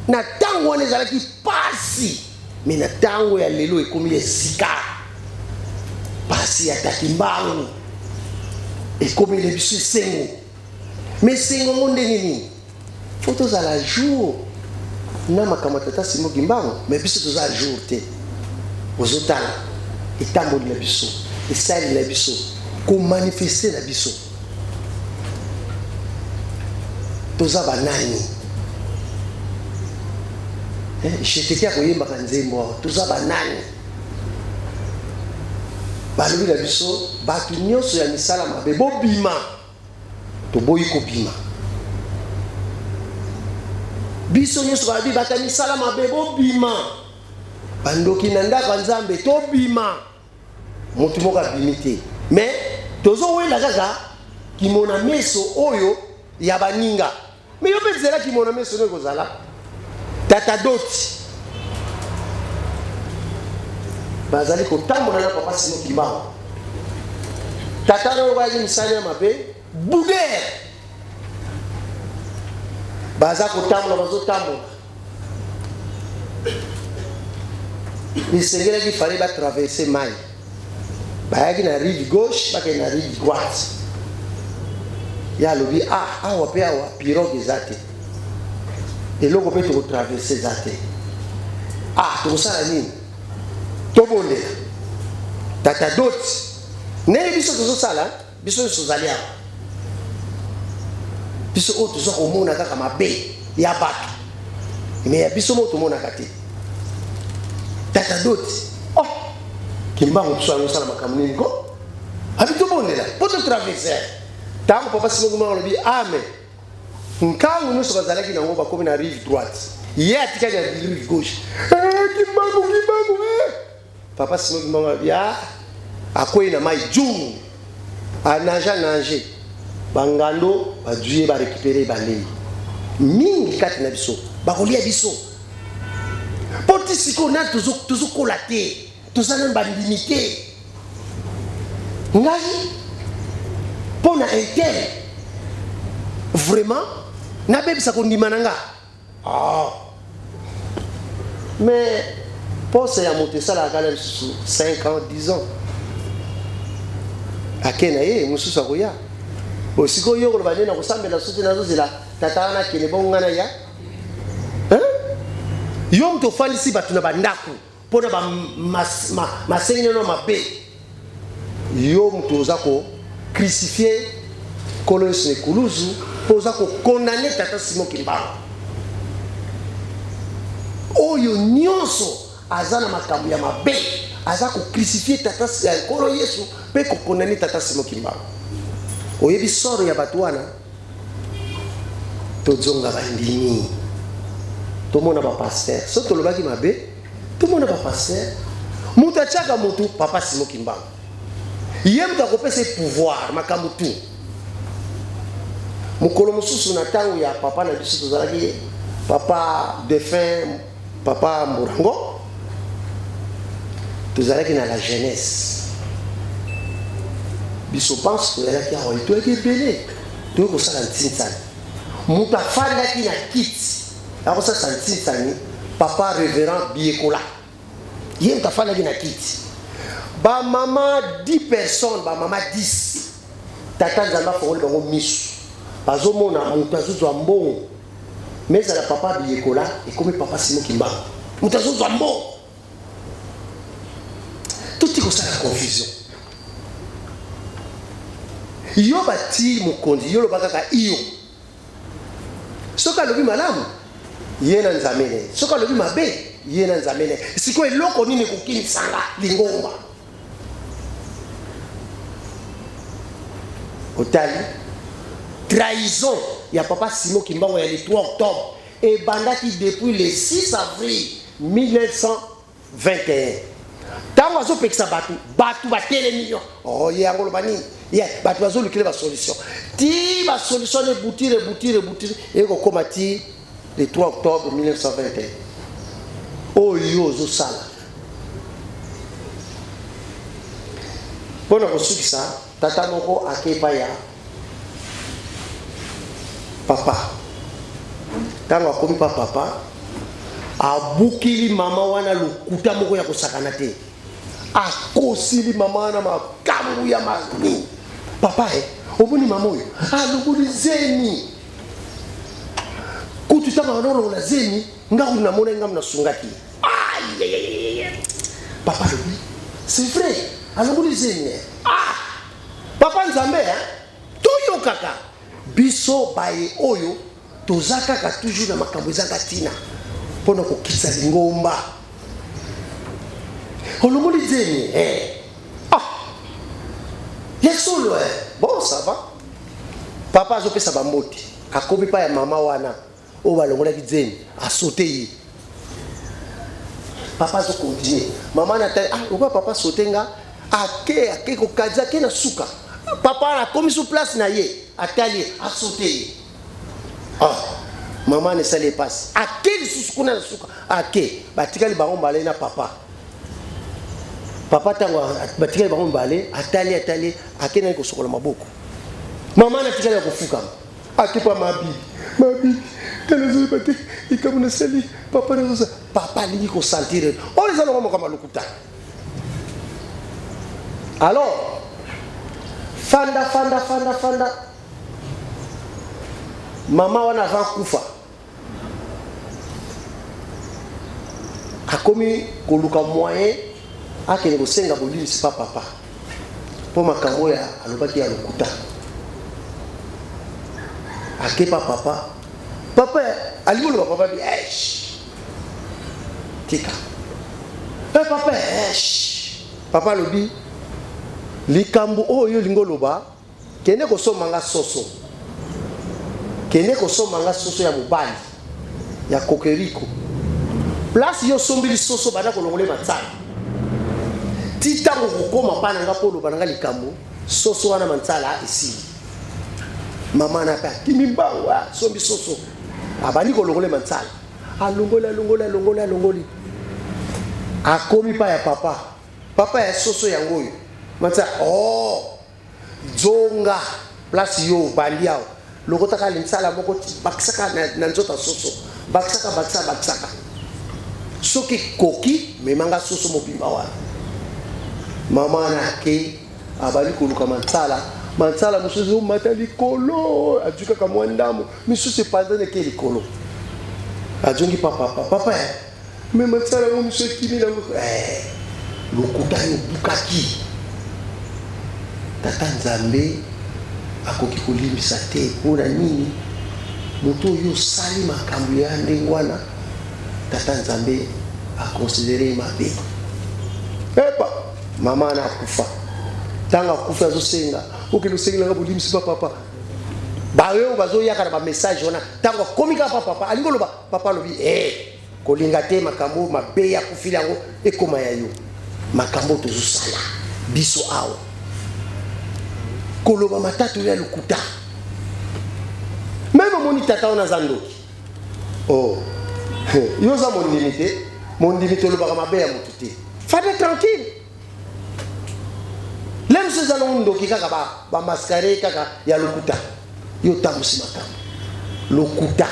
na tango wana ezalaki pasi mais na tango ya lelo ekomi esika pasi ya Takimbangu ekomi le biso esengo mais sengo ngo ndenge nini fo tozala jour na makambo tata Simon Kimbangu mais biso tozala jour te ozotala etamboli na biso esali na biso ko manifester na biso toza banani j'étais à koyemba kanzembo toza banani balobi na biso bato nyonso ya misala mabe bobima toboyi kobima biso nyonso babi bata misala mabe bobima bandoki na ndako nzambe tobima motu moko abimi te mais tozowela kaka kimona meso oyo ya baninga mais yo mpe zela kimona meso oyo kozala tata doti bazali kotambola na papa Simon Kimbangu tata oyo bazi misala ya mabe buder baza kotambola bazotambola bisengelaki fallait ba traverser mai bayaki na rive gauche bakei na rive droite ya lobi awa pe awa pirogue eza te eloko mpe tokotraverse eza te tokosala nini tobondela tata doti ndenge biso tozosala biso nyonso tozali awa biso oyo toza komona kaka mabe ya bato me ya biso mo tomonaka te tata doti Kimbangu biso angosala makambo nini ko abi tobondela po totraverse ntango papa Simon Kimbangu alobi amen nkango nyonso bazalaki nango bakomi na rive droite ye atikaki na rive gauche Kimbangu papa Simon Kimbangu alobi akwei na mai juu anage bangando baduye barécupere balei mingi kati na biso bakolia biso poti siko na tozokola te tozana bandimi te ngai mpo na intere vraiment nabebisa kondima na nga mais pose ya moto esalaka kala lisusu 5 ans 10 ans ake na ye mosusu akoya osiko yo koloba nde na kosambela soki nazozela tata wana akende bongana ya yo moto ofandisi bato na bandako mpona masengeli no mabe yo moto oza kocrucifie kolo yesu nekuluzu mpo oza kokondane tata Simon Kimbangu oyo nyonso aza na makambo ya mabe aza kocrucifie tata kolo yesu mpe kokondane tata Simon Kimbangu oyebi soro ya bato wana tozonga bandimi tomona bapaster so tolobaki mabe tomona bapaster moto atiaka motu papa Simon Kimbangu ye moto akopesa pouvoir makambo tu mokolo mosusu na ntango ya papa na biso tozalaki papa défunt papa Mburango tozalaki na la jeunesse biso pense tozalaki awa etoyaki ebele toyei kosala ntinsani moto afandaki na kiti akosala ntinsani papa révérend Biekola ye moto afandaki na kiti bamama 10 personnes bamama 10 tata nzambe afongoli bango miso bazomona moto azozwa mbongo mais à la papa Biyekola et comme papa Simon Kimba. Mutazo Zambo. Tout est comme ça la confusion. Yo bati mukondi yo lobaka iyo. Soka lobi malamu yena nzamene. Soka lobi mabe yena nzamene. Siko eloko nini kokini sanga lingomba. Otali trahison ya papa Simon Kimbango ya le 3 octobre et bandaki depuis le 6 avril 1921. Tango azo pekisa batu batele million. Oh yango lobani. Yeah, batu azo lukile ba solution. Ti ba solution ne boutire et ko komati le 3 octobre 1921. Oh yo zo sala. Bona ko sukisa tata moko akepa ya papa. Tango akomi pa papa abukili mama wana lukuta moko ya kosakana te. Akosili mama wana makambu ya mami. Papa obuni mama oyo alukuli zeni. Kutu tama wana na zeni ngaku na mona ngam na sungaki. Aïe. Papa lui, c'est vrai. Alukuli zeni. Papa Nzambe toyo kaka. Biso baye oyo tozaka ka toujours na makambo ezaka tina. Pona ko kitsa lingomba. Olomoli zeni Yesolo bon ça va. Papa zo pesa bamboti. Akobi pa ya mama wana o balongola ki zeni a sauter. Papa zo continue. Mama na ta oba papa sautenga ake ko kaza ke na suka. Papa na komi sur place na ye atali a sauter. Maman ne sale passe. Ake susukuna na suka. Ake batikali bango mbale na papa. Papa tango batikali bango mbale atali ake na ko sokola maboko. Maman na tikali ko fuka. Ake pa mabi. Telezo bate ikamuna sali papa na ça. Papa li ko sentir. On les a normalement comme lokuta. Alors fanda mama wana va kufa akomi koluka moyen akene ko senga bolimi si papa po makambo ya alobaki ya lokuta akepa papa alimolo papa bi tika papa lobi likambo oyo lingoloba kene ko somanga soso ya mobali ya kokeriko place yo sombili soso bana ko longole matsala titango kokoma pana ngapolo bana likambo soso wana matsala ici mama na pa kimimbawa sombi soso abani ko longole matsala alongoli akomi pa ya papa ya soso ya ngoyo matsa zonga place yo bandiao lokota ka linsala moko baksaka na nzota soso baksaka soki koki memanga soso mobimba wana mama na ke abali koluka mansala musuzu matali kolo ajuka ka mwandamo misusu pandane ke likolo ajongi papa me mansala mo musuzu kimi na lokuta yo bukaki tata Nzambe akoki kolimbisa te pona nini moto yo sali makambo ya ndengwana tata Nzambe akonsidere mabe epa mama na kufa tanga kufa zo senga okelo senga ngabolimbisa papa bayo bazo yaka ba message ona tanga komika papa alingoloba papa lobi kolinga te makambo mabe ya kufila ngo ekoma ya yo makambo tozo sala biso awa koloba matatu ya lokuta même moni tata ona zandoki yo za mon limite lo baka mabe ya motuté fade tranquille lem se za ndoki kaka ba masquerade kaka ya lokuta yo tambusi makambo lokuta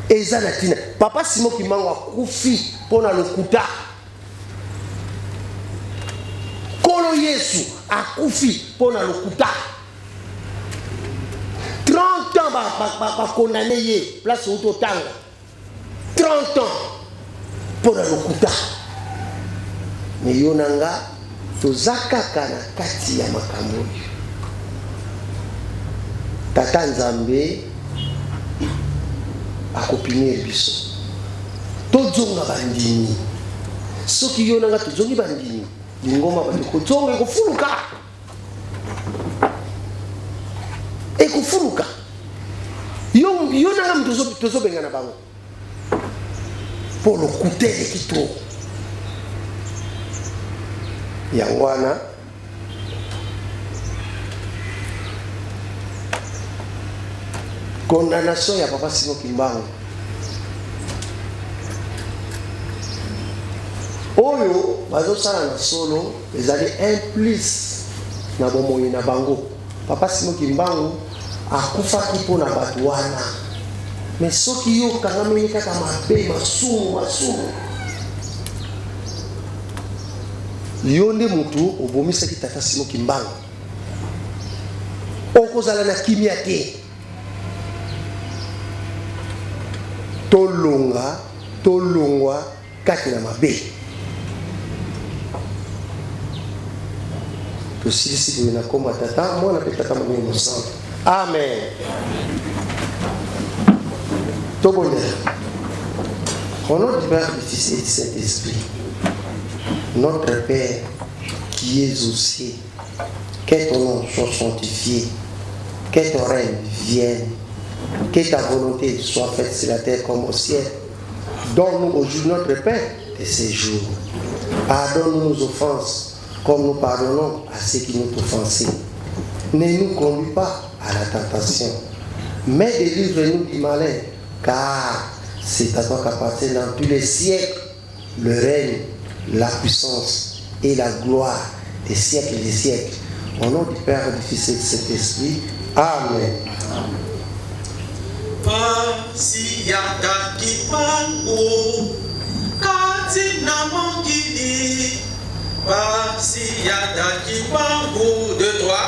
eza na tina papa Simon Kimbango akufi pona lokuta kolo Yesu akufi pona lokuta 30 ans condamné place où tu 30 ans pour le lokuta. Mais yonanga tozakaka na kati ya makambo. Tata Nzambe akopimir biso. Tozonga bandini. Soki yonanga tozongi bandini. Ngoma ba kozonga ekofuluka. Ekofuluka. Yonanga mtozo benga na bango. Pour le coûter qui trop. Yangwana condamnation ya Papa Simon Kimbangu. Oyo bazosala na solo ezali implice na bomoi na bango. Papa Simon Kimbangu akufaki mpo na bato wana. Mais soki yo kangami kaka mabe masumu. Yonde mutu obomisaki Tata Simon Kimbangu. Okozala na kimia te. Tolongwa kati na mabe. Tosilisi na komba tata mwana pe tata mwana innocent. Amen. Tobonde. Au nom du Père, du Fils et du Saint-Esprit. Notre Père qui es aux cieux, que ton nom soit sanctifié, que ton règne vienne, que ta volonté soit faite sur la terre comme au ciel. Donne-nous aujourd'hui notre pain de ces jours. Pardonne-nous nos offenses, comme nous pardonnons à ceux qui nous offensent. Ne nous conduis pas à la tentation, mais délivre-nous du malin, car c'est à toi qu'appartient dans tous les siècles le règne, la puissance et la gloire des siècles et des siècles. Au nom du Père, du Fils et du Saint-Esprit. Amen. De toi.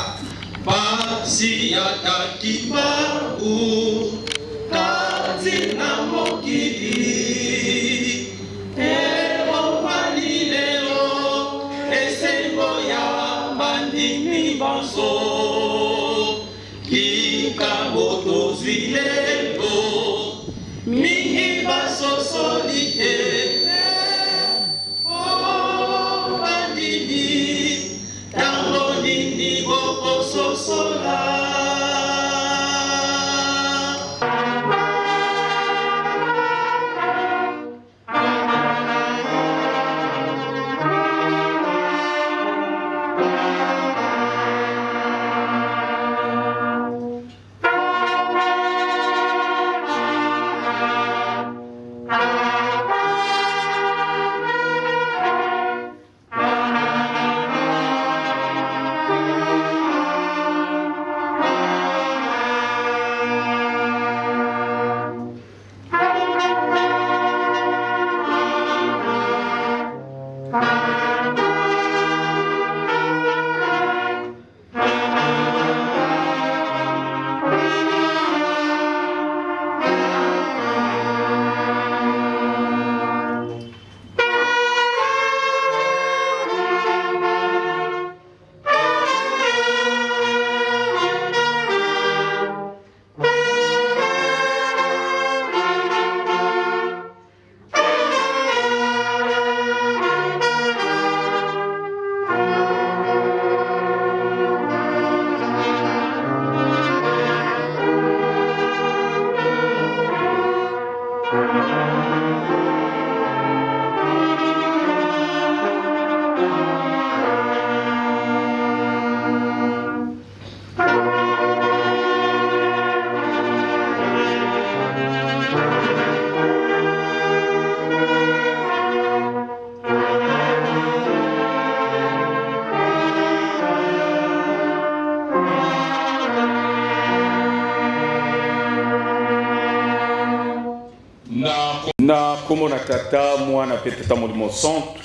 na komo na tata mwana pe tata molimo centre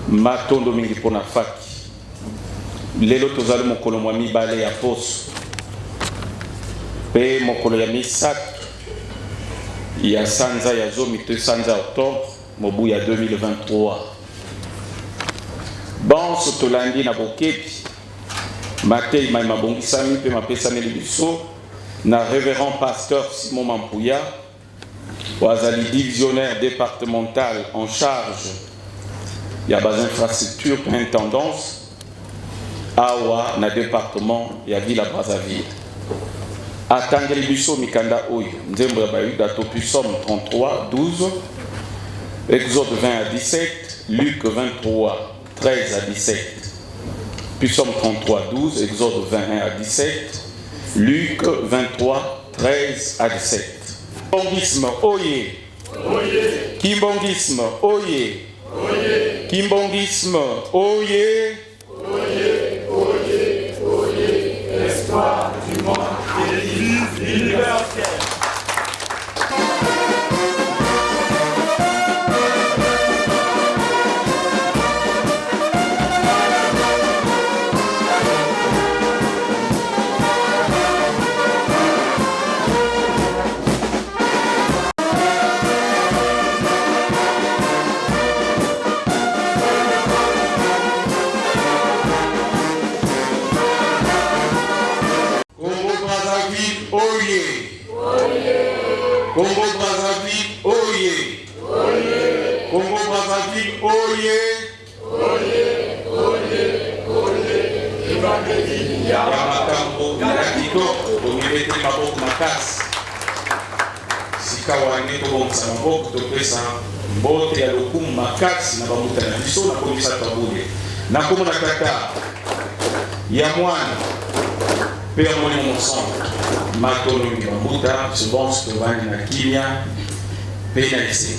matondo mingi pona faki lelo tozali mokolo mwa mibale ya poso pe mokolo ya misato ya sanza ya zomi to sanza octobre mobu ya 2023 bonso tolandi na boketi matei mai mabongisami pe mapesameli biso na révérend pasteur Simon Mampouya oazali divisionnaire départemental en charge ya bas infrastructure pe intendance awa na département ya ville ya Brazzaville. Atangeli biso mikanda oyo nzembo ya bayuda to Psaume 33 12, Exode 20 à 17, Luc 23 13 à 17. Psaume 33 12, Exode 21 à 17, Luc 23 13 à 17. Kimbongisme oye. Kimbongisme oye. Kimbongisme oye. Espoir du monde et l'Église universelle. Congo Brazzaville, oye! Congo Brazzaville, oye! Ya makambo ya kitoko bomibete maboko makasi sika wane tobongisa maboko topesa mbote ya lokumu makasi na bamuta na biso na komisa tabule na komona tata ya mwana pe ya molimo mosantu matono mingi bamuta subonsi tobani na kimia pe na ese.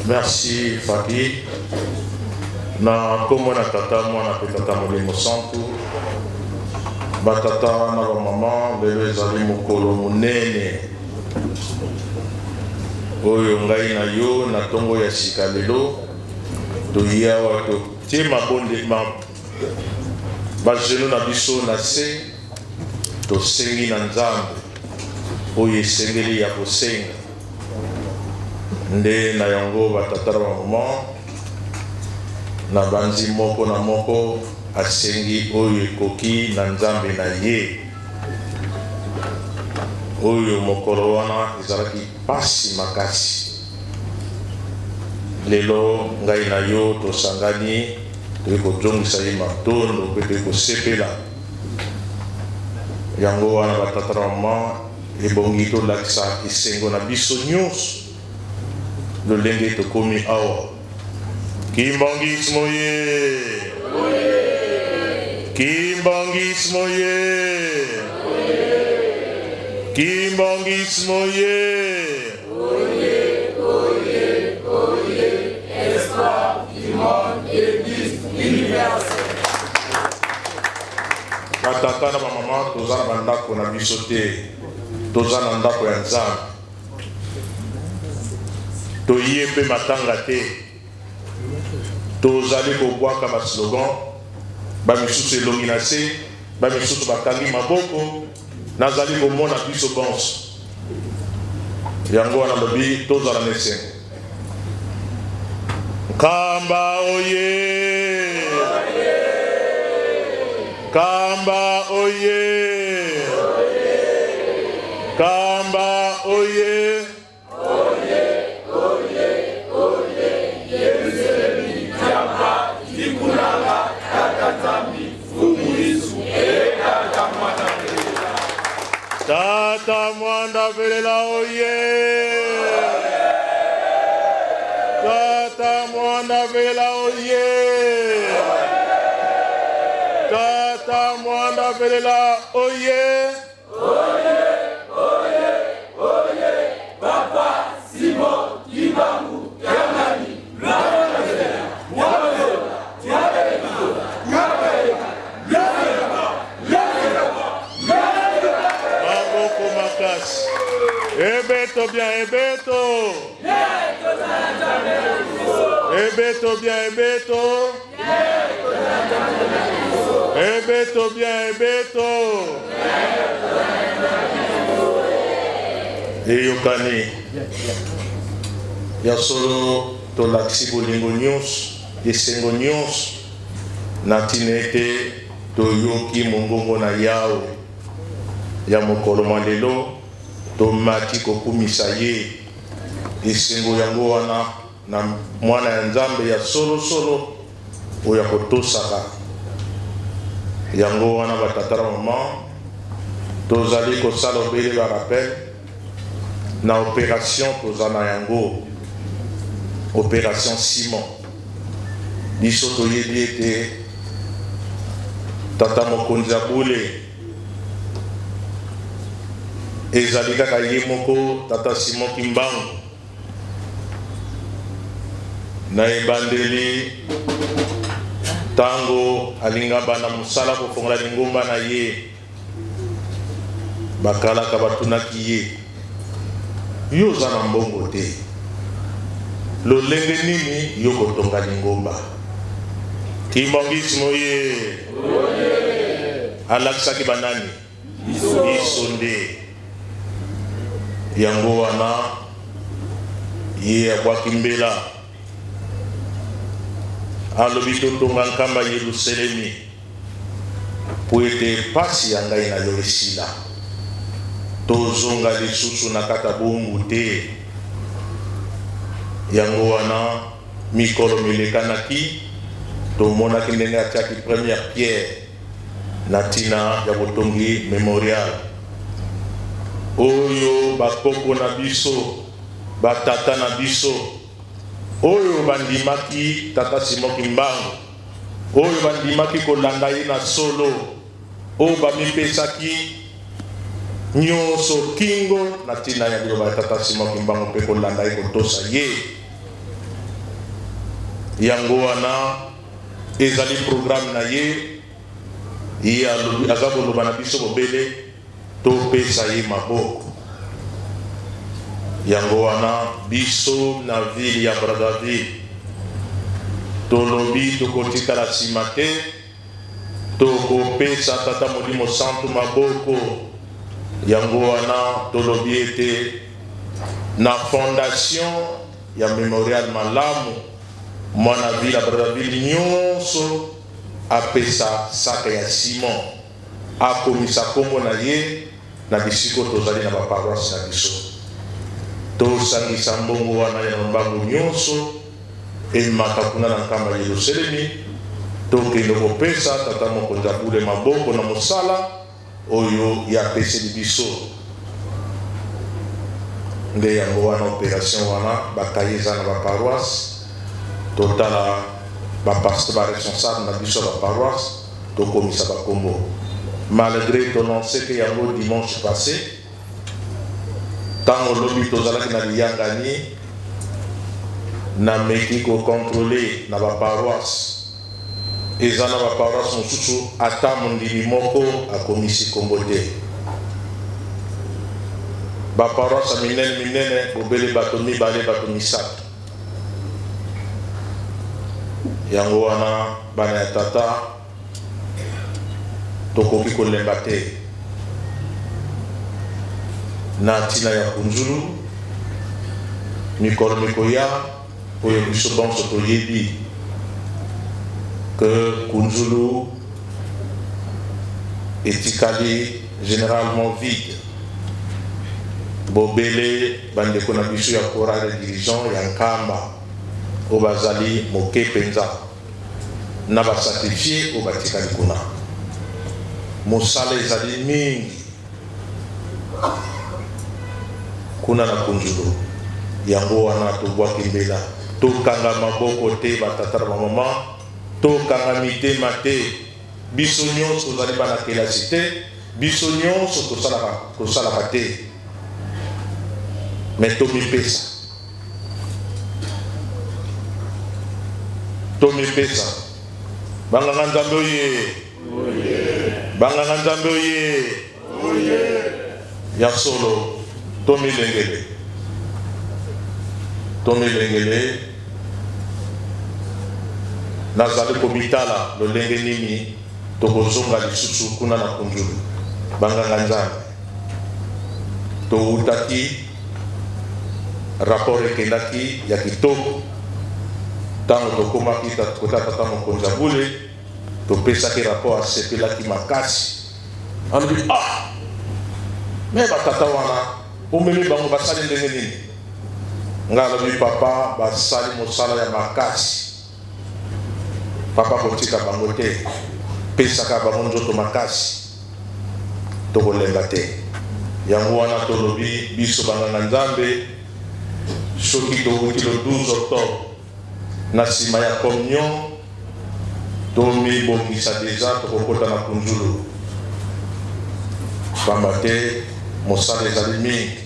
Merci Fabi. Na komo na tata mwana pe tata molimo santu batata na ba mama lelo ezali mokolo monene oyo ngai na yo na tongo ya sika lelo toya wa to tie mabonde bajeno na biso na se tosengi na nzambe oyo esengeli ya kosenga nde na yango batatara ba mama na banzi moko na moko asengi oyo ekoki na nzambe na ye oyo mokolo wana ezalaki pasi makasi lelo ngai na yo tosangani toyei kozongisa ye matondo mpe toyei kosepela yango wana batatara ba mama ebongi tolakisa esengo na biso nyonso lolenge tokomi awa. Kimbongismo ye. Kimbongismo ye. Kimbongismo ye. Espoir du monde, Église universelle. Batata na mama toza na bandako na biso te, toza na ndako ya Nzambe. Toye mpe matanga te tozali kobwaka baslogan bamisusu elongi na se bamisusu bakangi maboko nazali komona biso bonso yango wana lobi tozala na esengo Kamba oye Kamba oye Kamba oye Tata Mwanda Velela oye Tata Mwanda Velela oye Tata Mwanda Velela oye Papa Simon makasi. Ebeto bien, ebeto. Ebeto bien, ebeto. Ebeto bien, ebeto. Eyokani. Ya solo tolakisi bolingo nyonso, esengo nyonso na ntina ete toyoki mongongo na Yawe ya mokolo mwa lelo tomaki kokumisa ye esengo yango wana na mwana ya Nzambe ya solo oyo akotosaka yango wana batata na mama tozali kosala obele ba rappel na opération tozana yango opération Simon biso toyebi ete tata mokonzi ya bule ezali kaka ye moko tata Simon Kimbangu na ebandeli tango alinga bana mosala kofongola lingomba na ye bakalaka batunaki ye yo oza na mbongo te lolenge nini yo kotonga lingomba kimbongismo ye alakisaki banani biso nde yango wana ye abwaki mbela alobi totonga nkamba Yerusalemi po ete pasi ya ngai na yo esila tozonga lisusu na kata bongo te yango wana mikolo milekanaki tomonaki ndenge atiaki première pierre na ntina ya botongi memorial oyo bakoko na biso batata na biso oyo bandimaki tata Simon Kimbangu oyo bandimaki kolanda ye na solo oyo bamipesaki nyonso kingo na ntina ya biloba ya tata Simon Kimbangu mpe kolanda ye kotosa ye yango wana ezali programme na ye ye aza koloba na biso bobele topesa ye maboko yango wana biso na ville ya Brazzaville tolobi tokotikala nsima te tokopesa tata Molimo Santu maboko yango wana tolobi ete na fondation ya Memorial Malamu mwana ville ya Brazzaville nyonso apesa saka ya Simon akomisa kombo na ye na bisiko tozali na baparoisse na biso tosangisa mbongo wana ya mbango nyonso emaka kuna na nkamba Yerusalemi tokende kopesa tata mokonzi ya bule maboko na mosala oyo ya peseli biso nde yango wana opération wana bakaye eza na baparoisse totala bapasteur baresponsable na biso ya baparoisse tokomisa bakombo malgré tononce ke yango dimanche passé tango lobi tozalaki na liyangani na meki kokontrole na baparoisse eza na baparoisse mosusu ata mondimi moko akomisi kombo te baparoisse minene bobele bato mibale bato misato yango wana bana ya tata tokoki kolemba te na ntina ya kunzulu mikolo mikoya oyo biso bonso toyebi que kunzulu etikali généralement vide bobele bandeko na biso ya chorale dirigeant ya nkamba oyo bazali moke mpenza na basakrifie oyo batikali kuna mosala ezali mingi kuna na kunzulu yango wana tobwaki mbela tokanga maboko te batata na bamama tokanga mitema te biso nyonso tozali bana kelasi te biso nyonso tosalaka te me tomipesa banganga nzambe oye banganga nzambe oye ya solo Tommy Lengele nazali komitala lolenge nini tokozonga lisusu kuna na kunjulu banganga nzambe toutaki rapport ekendaki ya kitoko ntango tokomaki kota tata mokonzi abule topesaki rapport asepelaki makasi alobi me batata wana omemi bango basali ndenge nini nga alobi papa basali mosala ya makasi papa kotika bango te pesaka bango nzoto makasi tokolemba te yango wana tolobi biso banganga nzambe soki touti le 12 octobre na nsima ya communion tomibongisa deja tokokota na kunjulu pamba te mosala ezali mingi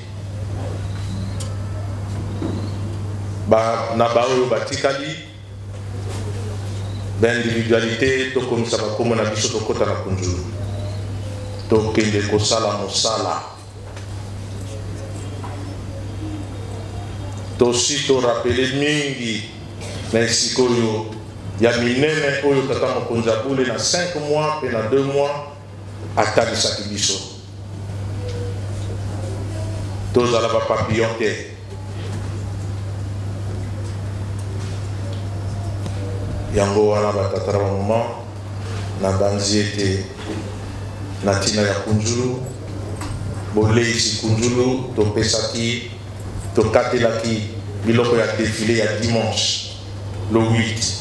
na baoyo batikali baindividualité tokomisa bakombo na biso tokota na kunjulu tokende kosala mosala tosi torapele mingi na esika oyo ya minene oyo tata mokonzi abule na 5 mois pe na 2 mois atalisaki biso tozala bapapillon te yango wana batatara bamoma na banzi ete na ntina ya kunjulu boleisi kunjulu topesaki tokatelaki biloko ya défilé ya dimanche le 8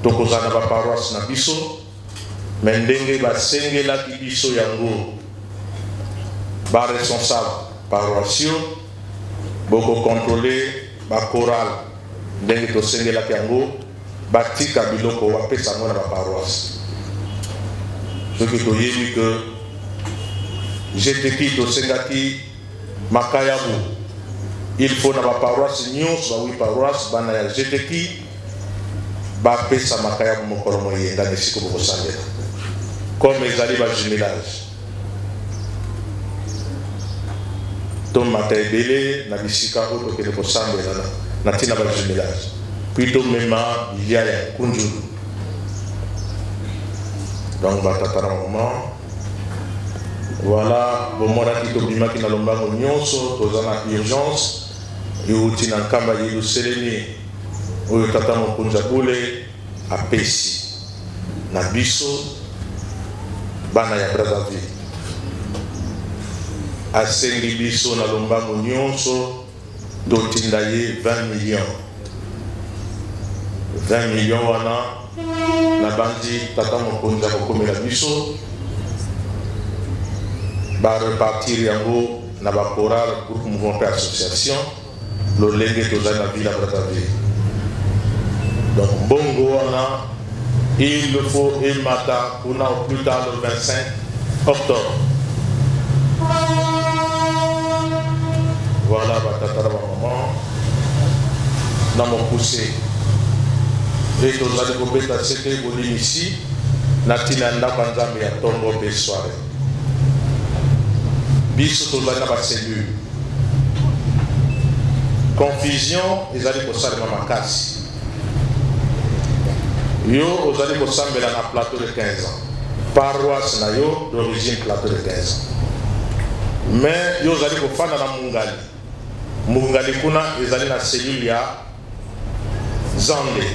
tokozala na baparoise na biso me ndenge basengelaki biso yango baresponsable paroissio bokokontrole bachoral ndenge tosengelaki yango batika biloko bapesa yango na baparoise soki toyebi ke jeteki tosengaki makayabu il faut na baparoise nyonso bawi paroise bana ya jeteki bapesa makayabu mokolo moyenga na esika bokosambela comme ezali bajumelage tomata ebele na bisika oyo tokende kosambela na ntina bajumelage puis tomema bilia ya kunjulu donc batata na mama voilà bomonaki tobimaki na lombango nyonso toza na urgence euti na nkamba yeluselemi oyo tata mokonzi abule apesi na biso bana ya Brazzaville asengi biso na lombango nyonso totinda ye 20 millions wana na bandi tata mokonzi akokomela biso barepartir yango na bachoral groupe mouvement pe association lolenge tozali na ville ya Brazzaville donc mbongo wana il le faut emata kuna au plus tard le 25 octobre voilà batatara bamama na mokuse e tozali kobeta sete bolimisi na ntina ndako ya nzambe ya ntongo mpe soire biso tozali na bacellule confusion ezali kosalema makasi yo ozali kosambela na plateau de 15 ans paroisse na yo d'origine plateau de 15 ans mais yo ozali kofanda na mungali kuna ezali na cellule ya zande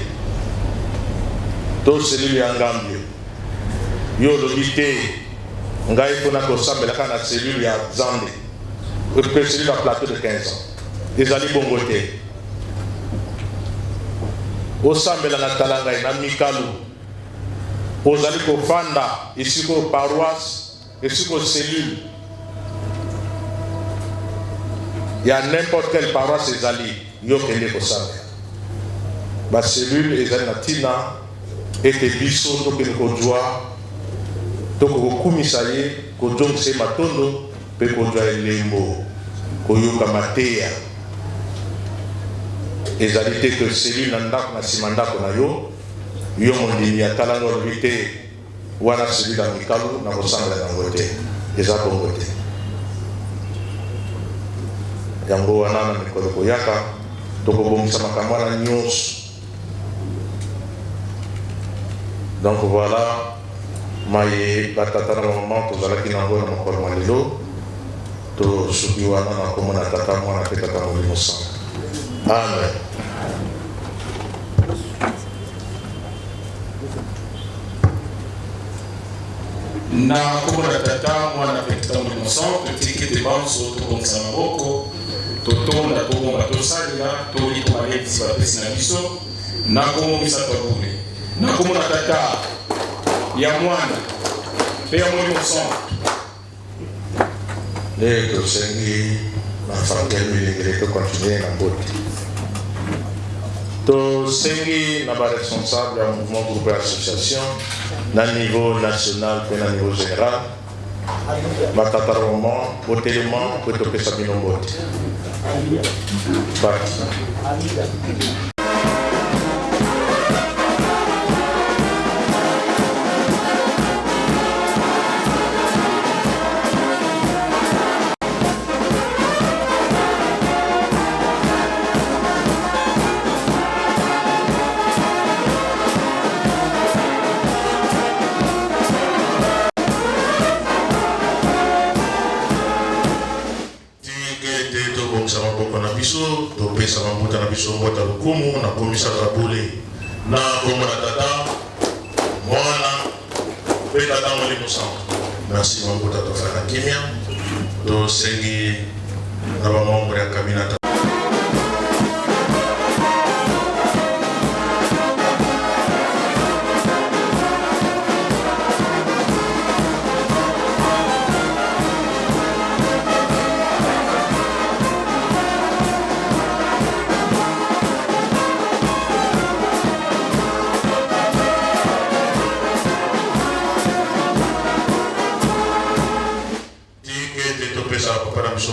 to cellule ya ngambio yo olobi te ngai kuna kosambela kaka na cellule ya zande pe cellule ya plateau de 15 ans ezali bongo te osambela na tala ngai na mikalu ozali kofanda esiko paroisse esiko cellule ya n'importe quelle paroisse ezali yo kende kosambela bacellule ezali na ntina ete biso tokende kozwa tokokumisa ye kozongisa ye matondo mpe kozwa elembo koyoka mateya ezali te ke cellule na ndako na nsima ndako na yo yo mondimi atalanga olobi te wana cellule ya mikalu na kosambela yango te eza bongo te yango wana na mikolo koyaka tokobongisa makambo wana nyonso. Donc voilà, maye batata na mama tozalaki nango na mokolo mwa lelo tosuki wana na komona tata mwana mpe tata molimo sango. Amen. Na komona tata mwana mpe tata molimo sango totikite banso tobongisa maboko totonda tobomba tosalela tolipa malebisi bapesi na biso na kombo misato abule. Na komona tata ya mwana mpe ya molimo sango nde tosengi na famille milingele tokontinue na mbote. Tosengi na baresponsable ya mouvement groupe ya association na niveau national mpe na niveau général batata roman botelema mpe topesa bino mbote. Topesa mabuta na biso mbota lukumu na komisa kabule na komona tata mwana pe tata molimo sango. Merci mabuta tofana kimia tosengi na bamambre ya kabinata.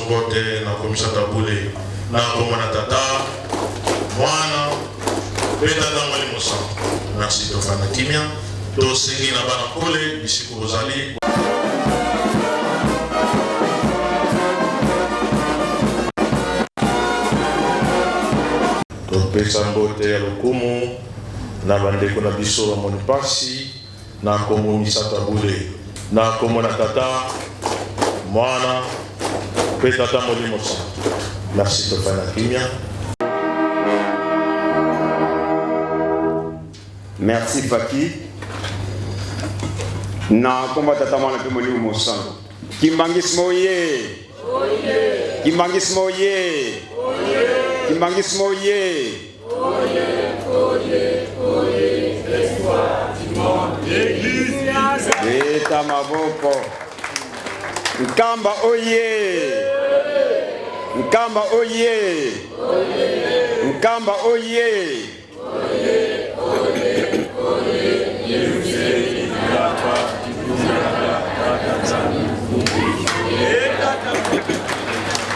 Mbote na komisa kabule na komona tata mwana pe tata molimo sango. Merci tofana kimia tosengi na bana kole bisiko bozali. Topesa mbote ya lokumu na bandeko na biso bamoni pasi na kombo misato abule na komona tata mwana pe tata molimo sango. Merci tofana kimia. Merci Faki. Na komba tata mwana pe molimo sango. Kimbangismo ye. Oye. Kimbangismo ye. Oye. Kimbangismo ye. Oye. Oye. Oye. Espoir du monde. L'église. Eta maboko. Nkamba oye. Nkamba oye. Nkamba oye.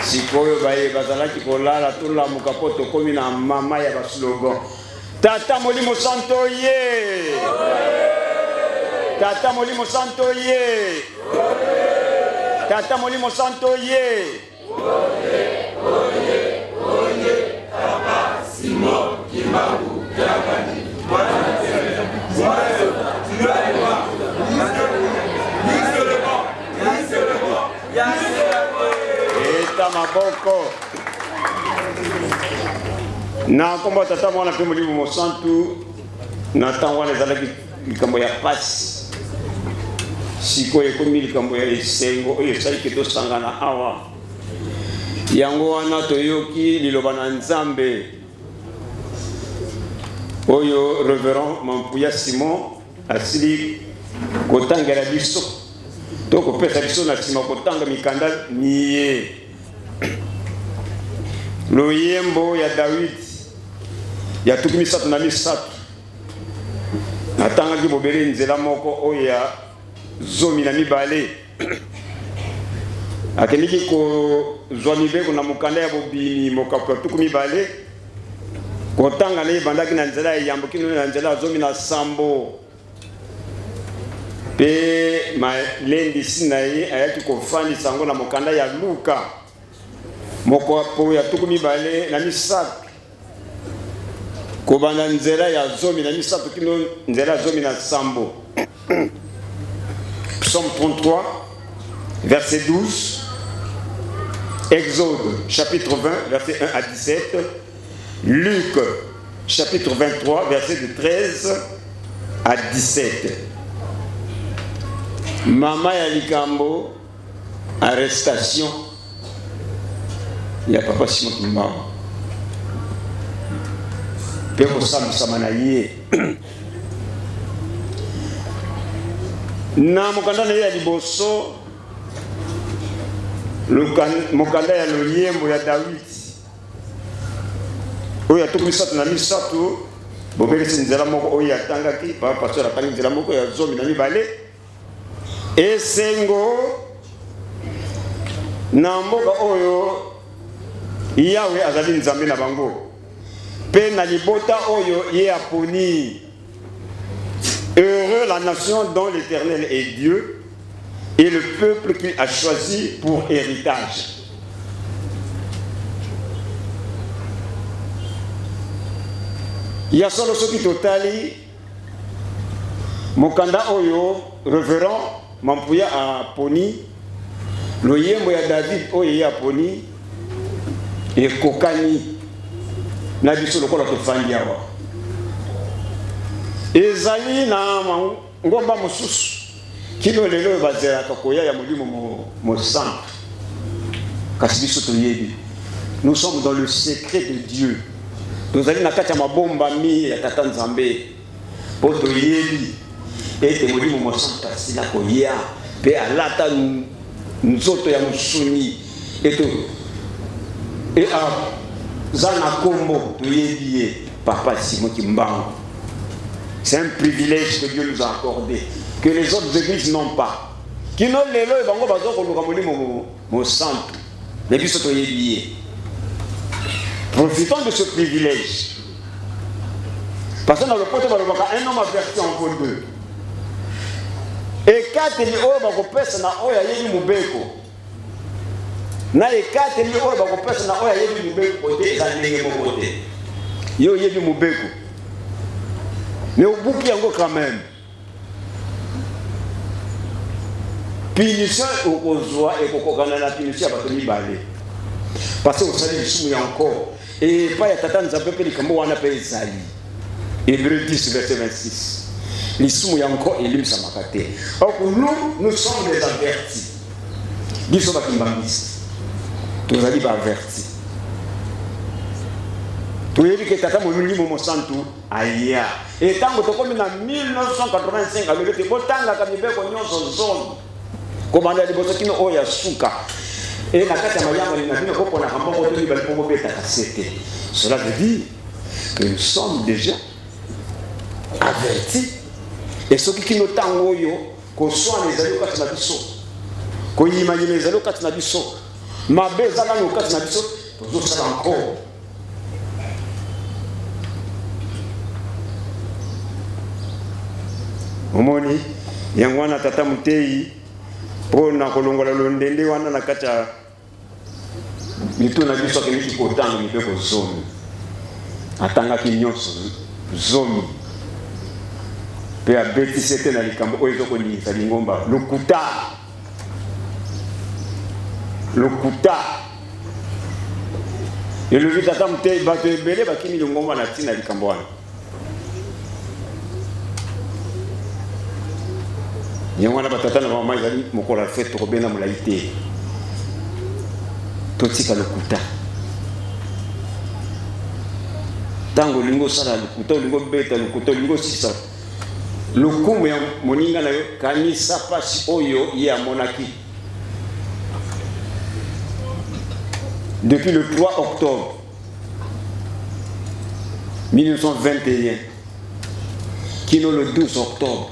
Sikoyo baye bazalaki kolala tolamuka po tokomi na mama ya baslogan. Tata molimo santo ye. Tata molimo santo ye. Tata molimo santo ye. Papa Simon Kimbangu Kiagani. Eta maboko na komba tata mwana pe molimo mosantu na tango ezalaki likambo ya pasi sikoyo ekomi likambo ya esengo oyo esaliki tosangana awa yango wana toyoki liloba na Nzambe oyo Reverend Mampuya Simon asili kotangela biso tokopesa biso na nsima kotanga mikanda miye loyembo ya Dawidi ya tuku misato na misato natangaki bobele nzela moko oyo ya zomi na mibale akendiki kozwa mibeko na mokanda ya bobimi mokapo ya tuku mibale kotanga na ebandaki na nzela ya yambo kino na nzela ya zomi na sambo pe malendisi na ye ayaki kofandisa yango na mokanda ya Luka moko po ya tukumi bale na misato kobanda nzela ya zomi na misato kino nzela ya zomi na sambo. Psaume 33 verset 12, Exode chapitre 20 verset 1 à 17, Luc chapitre 23 verset de 13 à 17. Mama ya likambo, arrestation ya papa Simon Kimbao pe kosambisama na ye na mokanda na ye ya liboso mokanda ya loyembo ya Dawidi oyo atuku misato na misato bobelisi nzela moko oyo atangaki papa pasteur atangi nzela moko ya zomi na mibale esengo na mboka oyo Yawe azali nzambe na bango pe na libota oyo ye aponi. Heureux la nation dont l'Éternel est Dieu et le peuple qu'il a choisi pour héritage. Ya solo soki totali mokanda oyo révérend Mampuya aponi loyembo ya David oyo ye aponi ekokani na biso lokola tofandi awa ezali na ngomba mosusu kino lelo bazeraka koya ya molimo mosantu kasi biso toyebi nous sommes dans le secret de Dieu. Tozali na kati ya mabomba mi ya tata nzambe po toyebi ete molimo mosantu asila koya pe alata nzoto ya mosuni eto et à Zana Kombo, Papa Simon Kimbao. C'est un privilège que Dieu nous a accordé, que les autres églises n'ont pas. Qui n'ont les lois, ils vont mon sang. Les bis sont liés. Profitons de ce privilège. Parce que dans le côté, un homme averti en vaut deux. Et quatre, il y a un personne qui a mubeko. Na ekate ni oyo bakopesa na oyo yebi mubeko kote za ndenge mokote yo yebi mubeko mais obuki yango quand même punition okozwa ekokokana na punition ya bato mibale parce que osali lisumu ya encore et pas ya tata nzambe pe likambo wana pe ezali. Hébreux 10 verset 26 lisumu ya encore elimsamaka te. Donc nous sommes des avertis biso bakimbangisi tozali baverti toyebi ke tata molimo mosantu aya etango tokomi na 1985 alobi te botangaka mibeko nyonso zone komanda liboso kino oyo ya suka e na kati ya mayamba na bino koponaka mbongo to libali mpo bobetaka sete. Cela veut dire que nous sommes déjà avertis et soki kino ntango oyo koswana ezali kati na biso koyimanyima ezali kati na biso mabe ezala na kati na biso tozosala encore. Omoni yango wana tata Mutei po na kolongola londende wana na kati ya mituna biso akemiki kotanga mibeko zomi atangaki nyonso zomi pe abeti sete na likambo oyo ezokondingisa lingomba lokuta elobi tata Mutei bato ebele bakimi lingomba na ntina likambo wana. Yango wana batata na mama ezali mokola fete tokobenda molai te totika lokuta ntango olingi osala lokuta olingi obeta lokuta olingi osisa lokumu ya moninga na yo kanisa pasi oyo ye amonaki. Depuis le 3 octobre 1921 kino le 12 octobre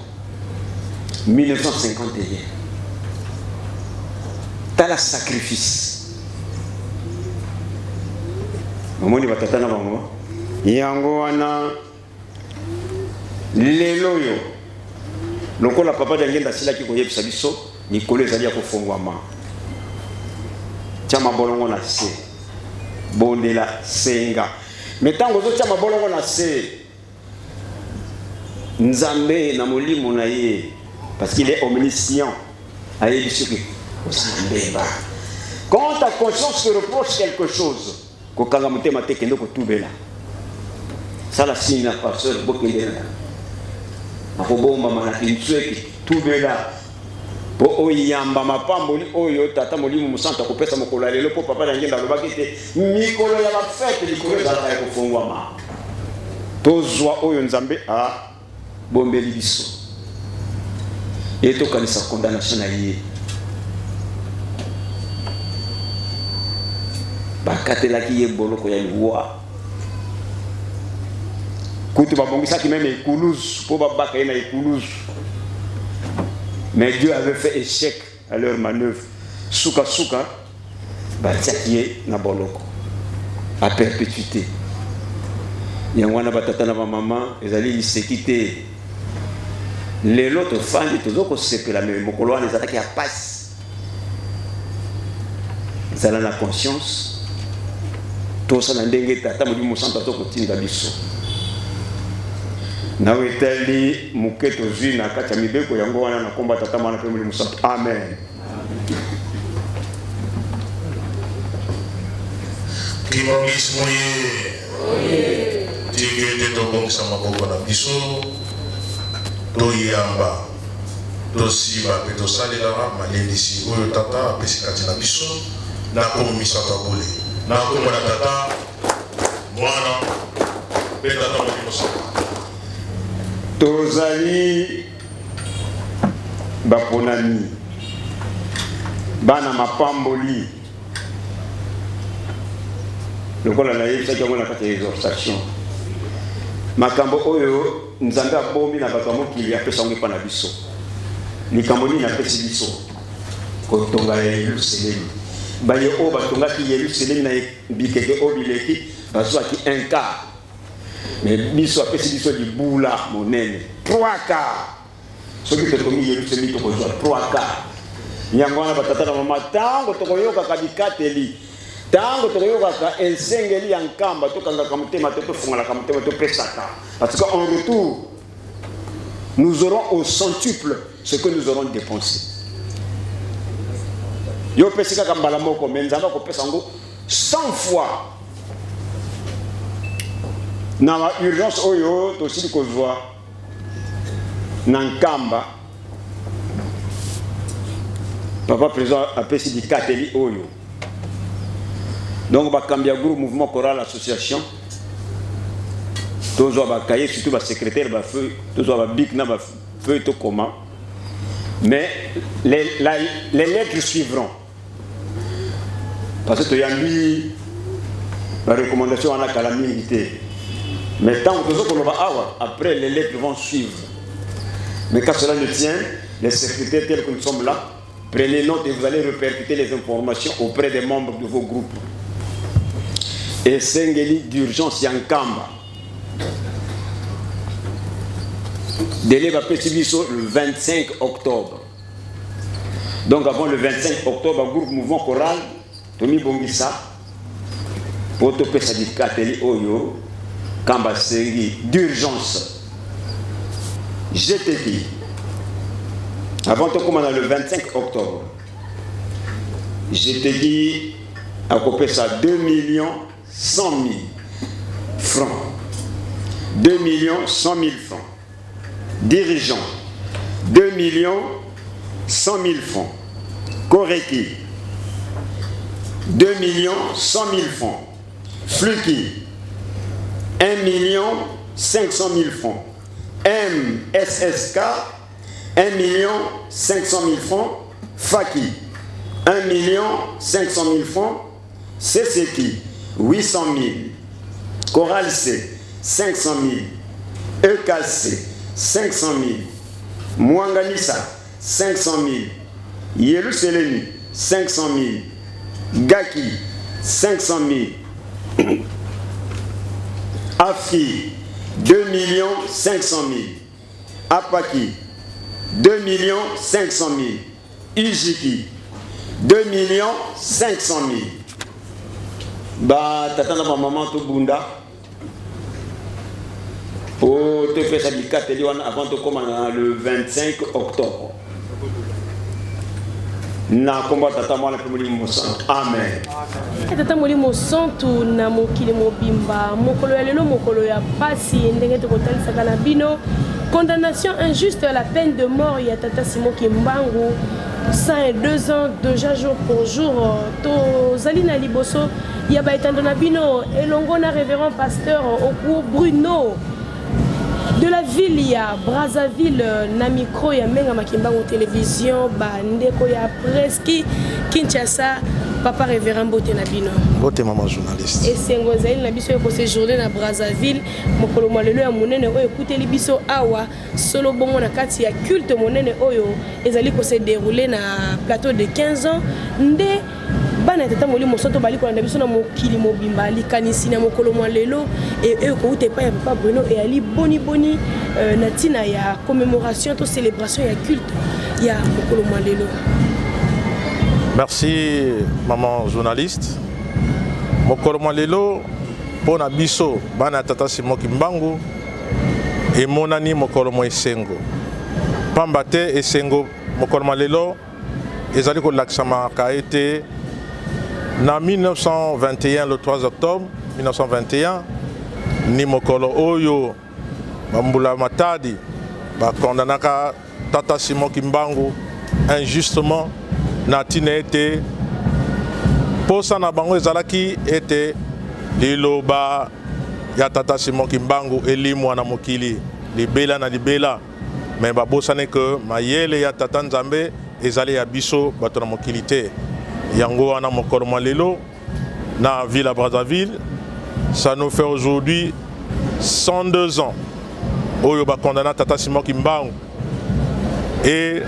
1951 tala sacrifice omoni batata na bango yango wana lelo yo lokola papa dangenda asilaki koyebisa biso mikolo ezali ya kofongwama tia mabolongo na se bondela senga. Mais tant que vous avez bolongo na se nzambe na molimo na ye parce qu'il est omniscient. Aïe quand ta conscience te reproche quelque chose, kokanga mutema te kendo ko tubela. Ça la signe la pasteur bokendela. Akobomba manakintsweki tubela. Po oyamba mapamboli oyo tata molimo musanta kopesa mokolo lelo po papa na ngenda lobaki te mikolo ya ba fête likolo za ya kofungwa ma. Tozwa oyo nzambe a bombeli biso. Et to kanisa condamnation na ye. Bakatelaki ye boloko ya loi. Kutu babongisaki même Ekoulouse pour babaka ye na Ekoulouse. Mais Dieu avait fait échec à leur manœuvre. Souka souka batiaki ye na boloko à perpétuité. Yangwana batata na maman ezali lisekité. Les autres fans de tous autres sepela mais mokolo wana ezalaki ya passe. Ezala na conscience. Tosa na ndenge tata modi musanta tokotinda biso. Nawe tali muketo zwi na kati ya mibeko yango wana na komba tata mwana pe modi musanta. Amen. Kimongisi moye. Tigende to bongisa maboko na biso. Toyamba tosiba pe tosalela malendisi oyo tata apesi kati na biso na komisaka bole na komona tata mwana pe tata molimosa tozali baponani bana mapamboli lokola na yebisaki yango na kati ya exhortation makambo oyo nzambe abombi na bato mokili apesa ngo pana biso likambo nini apesi biso kotonga ya Yerusalemi baye o batongaki Yerusalemi na bikeke obileki bazwaki un quart mais biso apesi biso libula monene 3 quarts soki totongi Yerusalemi tokozwa 3 quarts yango wana batata na mama tango tokoyoka bikateli tango tokoyoka esengeli ya nkamba tokangaka motema te tofungolaka motema topesaka parce qu'en retour nous aurons au centuple ce que nous aurons dépensé. Yo pesi kaka mbala moko mais nzamba kopesa ngo 100 fois na urgence oyo tosili kozwa na nkamba papa président apesi bikateli oyo. Donc, il y a un groupe mouvement choral association. Tous les cahiers, surtout les secrétaires, tous les bic, feu tout comment. Mais les lettres suivront. Parce que il y a eu la recommandation à la calamité. Mais tant que nous va après les lettres vont suivre. Mais quand cela ne tient, les secrétaires tels que nous sommes là, prenez note et vous allez répercuter les informations auprès des membres de vos groupes. Et sengeli d'urgence yankamba. Délai va pétibiso le 25 octobre. Donc avant le 25 octobre, un groupe mouvement choral, Tomi Bongisa, pour te faire du kateli oyo, kamba sengi d'urgence. Je te dis, avant de commencer le 25 octobre, je te dis, à couper ça 2 100 000 francs. 2 100 000 francs. Dirigeant. 2 100 000 francs. Koreki. 2 100 000 francs. Fluki. 1 500 000 francs. MSSK. 1 500 000 francs. Faki. 1 500 000 francs. CCT. 800 000. Choral C, 500 000. EKC, 500 000. Mwanganisa, 500 000. Yerusalemi, 500 000. Gaki, 500 000. Afi, 2 500 000. Apaki, 2 500 000. Ijiki, 2 500 000. ba tata na ba maman to bunda pour te faire ça bikateli wana avant de commencer le 25 octobre. Na komba tata mwana pe molimo santo. Amen. Tata molimo santo na mokili mobimba mokolo ya lelo mokolo ya pasi ndenge to kotalisaka na bino condamnation injuste à la peine de mort ya tata Simon Kimbangu 102 ans déjà jour pour jour to zalina liboso ya baetando na bino elongo na révérend pasteur Oku Bruno de la ville ya Brazzaville na micro ya Menga Makimbangu télévision bandeko ya Preski Kinshasa papa révérend Bote na bino Bote maman journaliste et sengo zaili na biso ko séjourner na Brazzaville mokolo malelo ya monene oyo ekuteli biso awa solo bongo na kati ya culte monene oyo ezali ko se dérouler na plateau de 15 ans nde bana tata molimo soto bali ko na biso na mokili mobimba likanisi na mokolo malelo et ko ute pa ya papa Bruno et ali boni na tina ya commémoration to célébration ya culte ya mokolo malelo. Merci maman journaliste. Mokolo malelo pona biso bana tata Simon Kimbangu et monani mokolo mo esengo. Pambate esengo mokolo malelo ezali ko laksama ka été na 1921 le 3 octobre 1921 ni mokolo oyo bambula matadi ba kondanaka tata Simon Kimbangu injustement na tina ete posa na bango ezalaki ete liloba ya tata Simon Kimbangu elimwa na mokili libela na libela mais babosane que mayele ya tata Nzambe ezali ya biso bato na mokili te yango wana mokolo malelo na ville à Brazzaville ça nous fait aujourd'hui 102 ans oyo ba condamna tata Simon Kimbangu et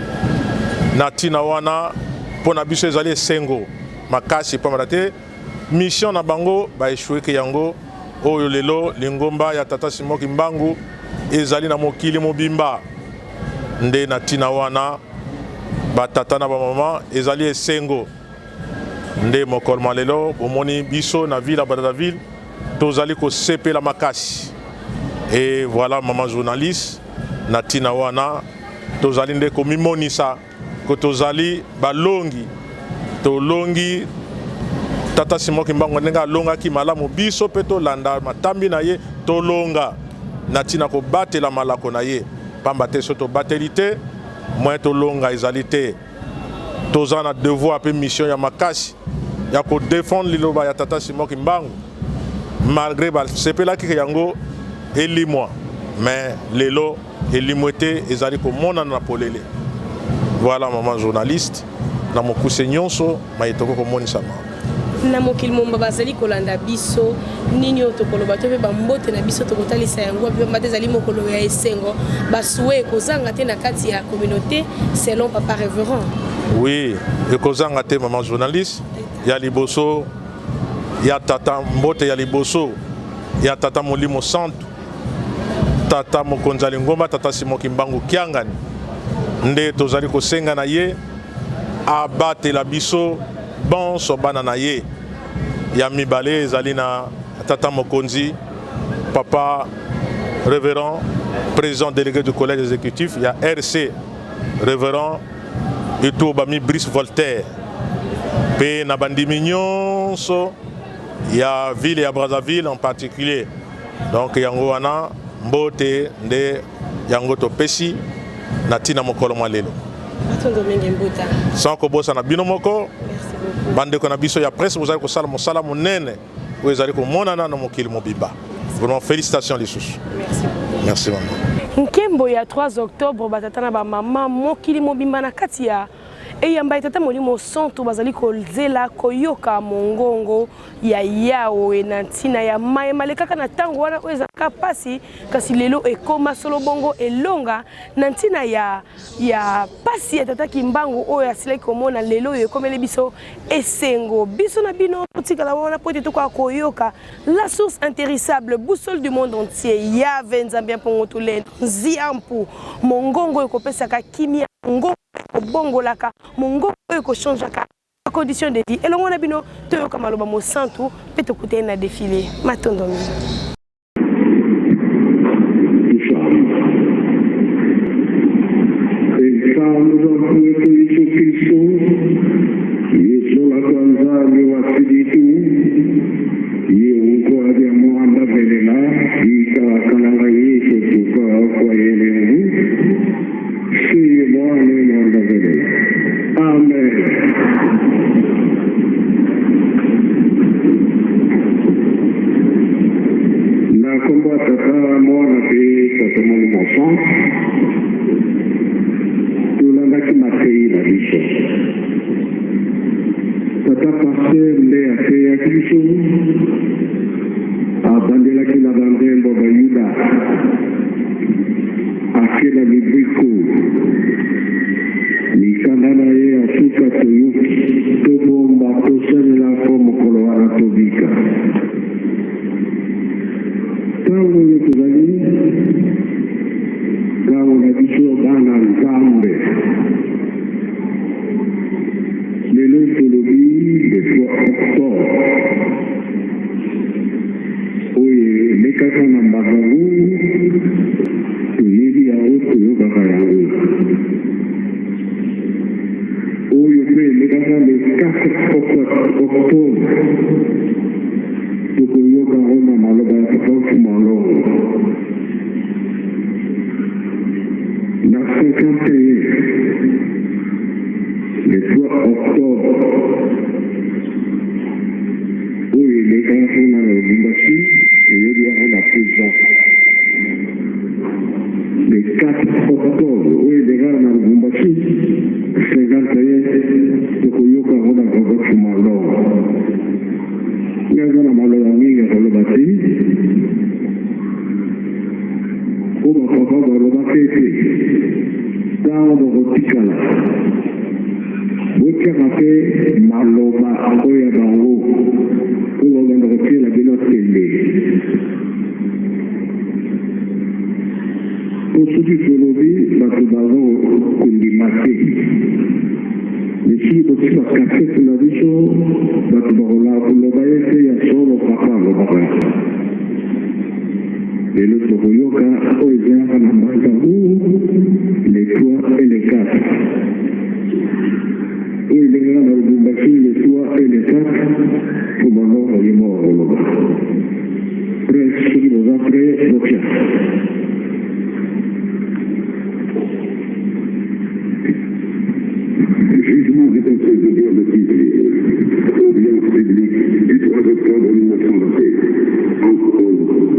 na tina wana pona biso ezali sengo makasi pamala te mission na bango ba échoué ke yango oyo lelo lingomba ya tata Simon Kimbangu ezali na mokili mobimba nde na tina wana ba tata na ba mama ezali esengo nde mokolo malelo bomoni biso na ville à Brazzaville tozali ko sepela makasi et voilà maman journaliste na tina wana tozali nde ko mimonisa ko tozali balongi tolongi tata Simon Kimbangu ndenga longa ki malamu biso pe tolanda matambi na ye tolonga na tina ko batela malako na ye pamba te soto batelite moins tolonga ezalité tozana devoir pe mission ya makasi ya ko défendre liloba ya tata Simon Kimbangu malgré ba sepela ki yango elimwa mais lelo elimwete ezali ko mona na polele. Voilà maman journaliste na mokuse nyonso maitoko ko moni sama na mokili momba bazali kolanda biso nini otokoloba to pe bambote na biso tokotalisa yango pe mbate zali mokolo ya esengo basoué kozanga te na kati ya communauté selon papa révérend. Oui, et kozanga te maman journaliste ya liboso ya tata mbote ya liboso ya tata molimo santo tata mokonzali ngomba tata Simon Kimbangu kiangani nde tozali kosenga na ye abatela biso bonso bana na ye ya mibale ezali na tata mokonzi papa révérend président délégué du collège exécutif ya RC révérend eto bami Brice Voltaire pe na bandimi nyonso ya ville ya Brazzaville en particulier donc yango wana mbote nde yango topesi na tina mokolo malelo sans ko bosa na bino moko bande ko na biso ya presse vous allez ko sala mosala monene vous allez ko monana na mokili mobimba vraiment félicitations les sous merci maman nkembo ya 3 octobre batata na ba mama mokili mobimba na kati ya eyamba tata molimo santo bazali kozela koyoka mongongo ya yawe na ntina ya maye malekaka na tango wana ezaka pasi kasi lelo ekoma solo bongo elonga na ntina ya pasi ya tata Kimbangu oyo asilaki komona lelo ekomeli biso esengo biso na bino tikala wana pote to kwa koyoka la source intéressable boussole du monde entier ya Nzambe mpongo tulendo nziampu mongongo ekopesaka kimia mongongo bongolaka mongongo eko changeaka conditions de vie. Et le monde bino to yo kama loba mo santu peut écouter na défilé. Matondomi.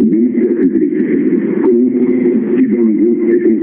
Ministère public, comme qui dans le groupe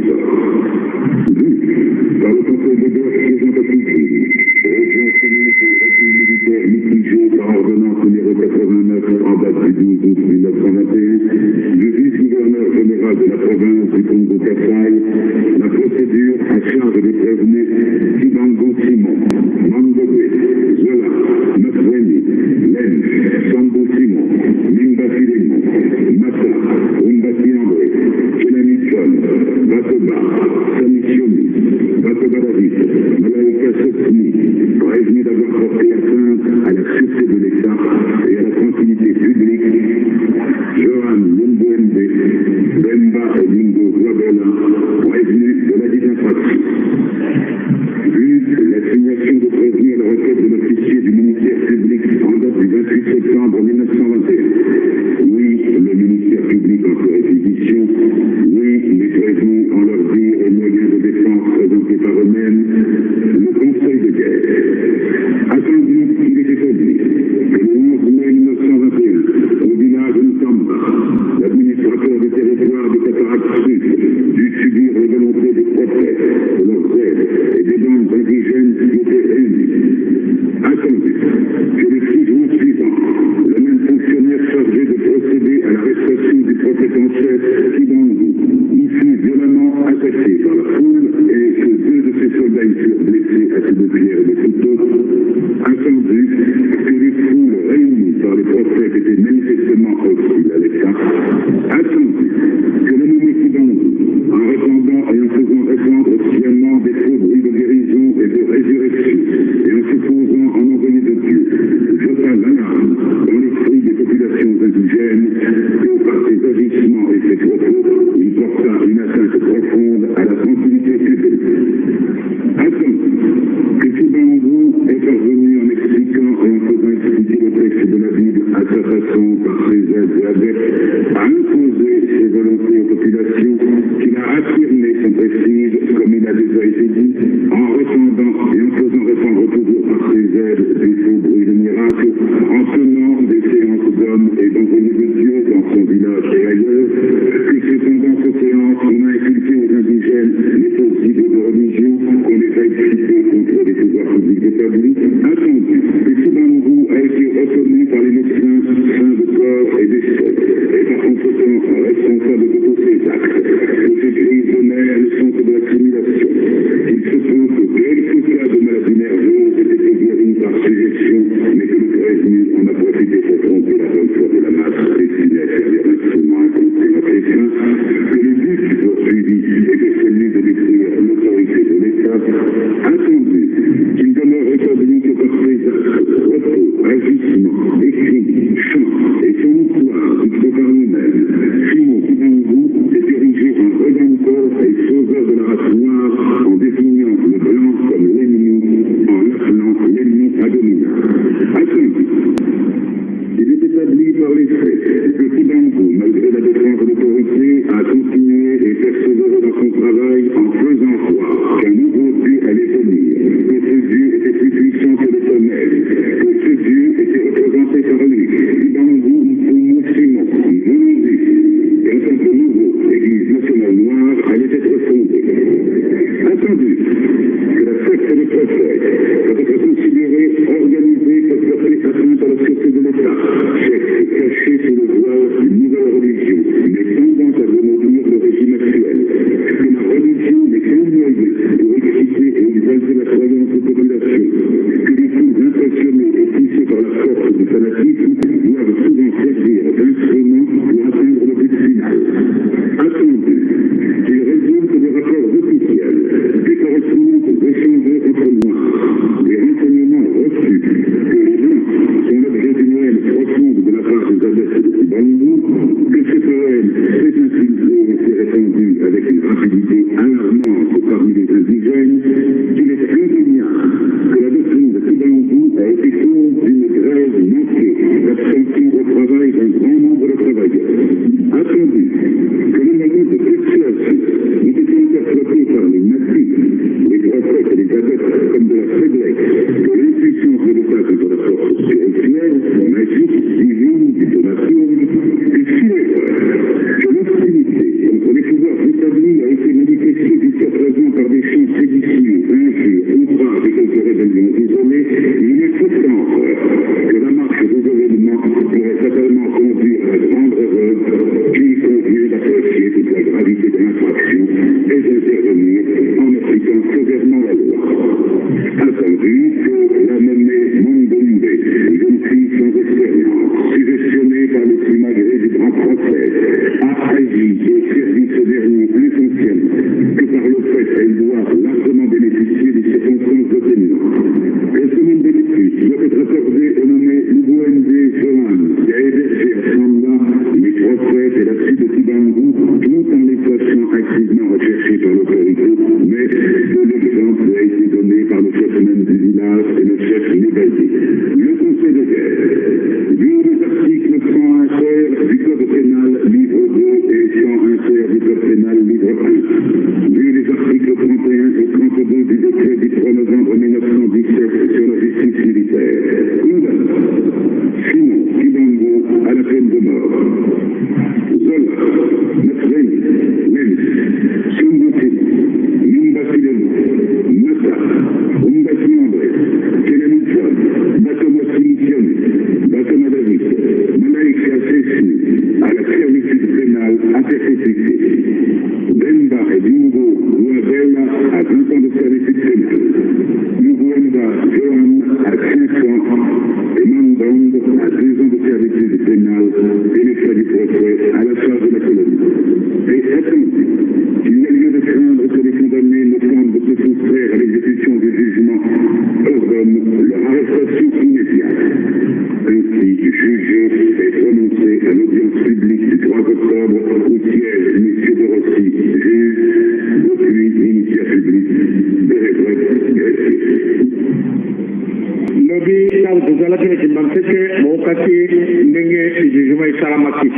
tozalaki na kimbamseke bokaki ndenge jugement esalamaki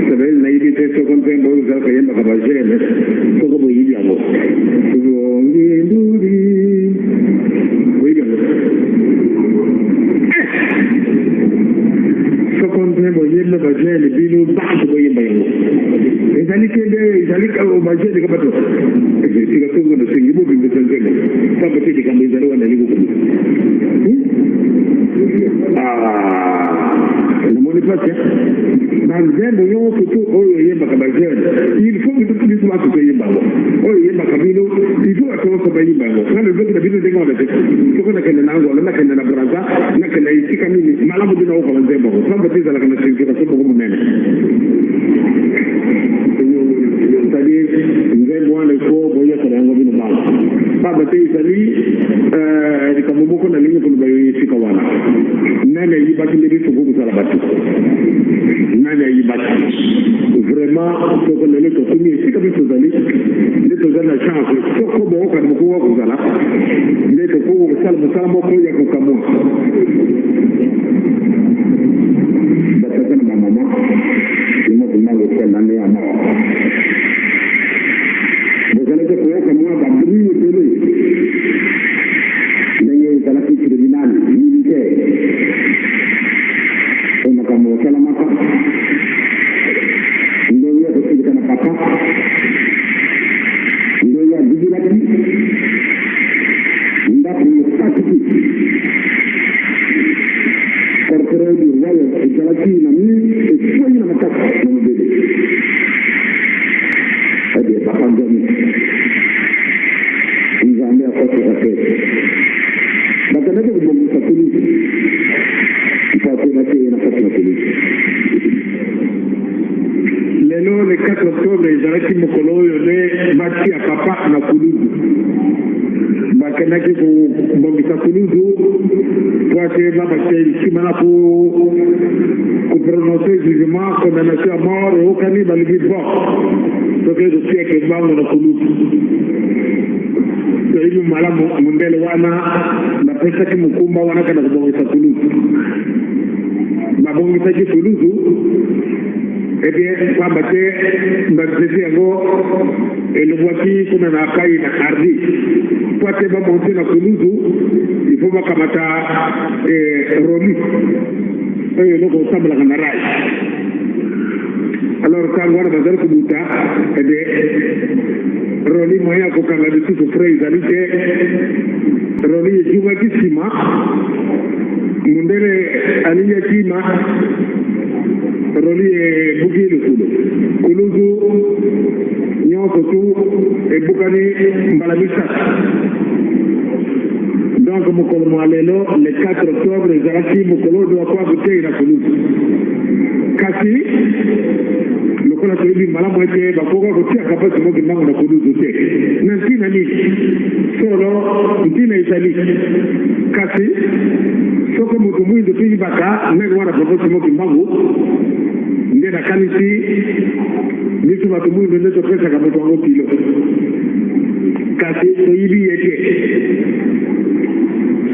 sabeli nayibi te soko nzembo oyo ozalaka yembaka bagene soko boyibi yango bongi nduli boyibi yango soko nzembo yemba bagene bino bantu boyemba yango ezali kende ezali bagene kabato sika tungo na singi bobimbe nzembo samba tete kamba ezali wana ligo namoni pasi banzembo nyonso tu oyo oyembaka bagene il faut que tout biso bato toyembango oyo oyembaka bino il faut bato nyonso bayemba yango nano ezoki na bino ndenge wana te soko nakende na angola nakende na braza nakende esika nini malamu bino okoka banzembo ako samba te ezalaka na circulation moko monene c'est-à-dire nzembo wana ifo boyekala yango bino bango pamba te ezali likambo moko na lingi koloba yo esika wana nani ayibaki nde biso kokosala bato nani ayibaki vraiment soko lelo tokumi esika biso tozali nde tozali na chance soko bookani mokowa kozala nde tokoko kosala mosala moko ya kokamwa batata na bamama imokomango kona nde ya mao bozalaki koyoka mwa babruye ebele ndenge ezalaki tribunal militaire oyo makambo osalamaka ndenge kosilika na papa ndenge adibiraki ndako mosatiki corporel du royaume ezalaki na efoi na makasi na mobele ade papa ngomi nzambe akotaka te bakendaki kobongisa polisi mpapena te na kati na polisi lelo le 4 octobre ezalaki mokolo oyo nde batia papa na kuluzu bakendaki kobongisa kuluzu po ate babatia nsima na koprononce jugement condamnation à mort eokani balibi bon soki ezotieke bango na kuluzu toyibi malamu mundele wana bapesaki mokumba wana kana kobongisa kuluzu babongisaki kuluzu ebien pamba te banzesi yango elobwaki kuna na apai na ardi po ate bamonte na kuluzu il faut bakamata roli oyo eloko otambolaka na rai alors ntango wana bazali kobuta ebe roli moyen akokanga lisusu frais ezali te roli ejungaki nsima mundele alingaki ma roli ebuki likolo kuluzu nyonso tu ebukani mbala misatu donc mokolo mwa lelo le 4 octobre ezalaki mokolo oyo akwa koteila kuluzu kasi lokola toyebi malamu ete bakoka kotiaka mpasi moki mbango na kuluzu te na ntina nini solo ntina ezali kasi soko moto mwindo toyibaka ndenge wana proposi moki mbangu nde nakanisi biso bato mwindo nde topesaka moto yango kilo kasi toyibi ye te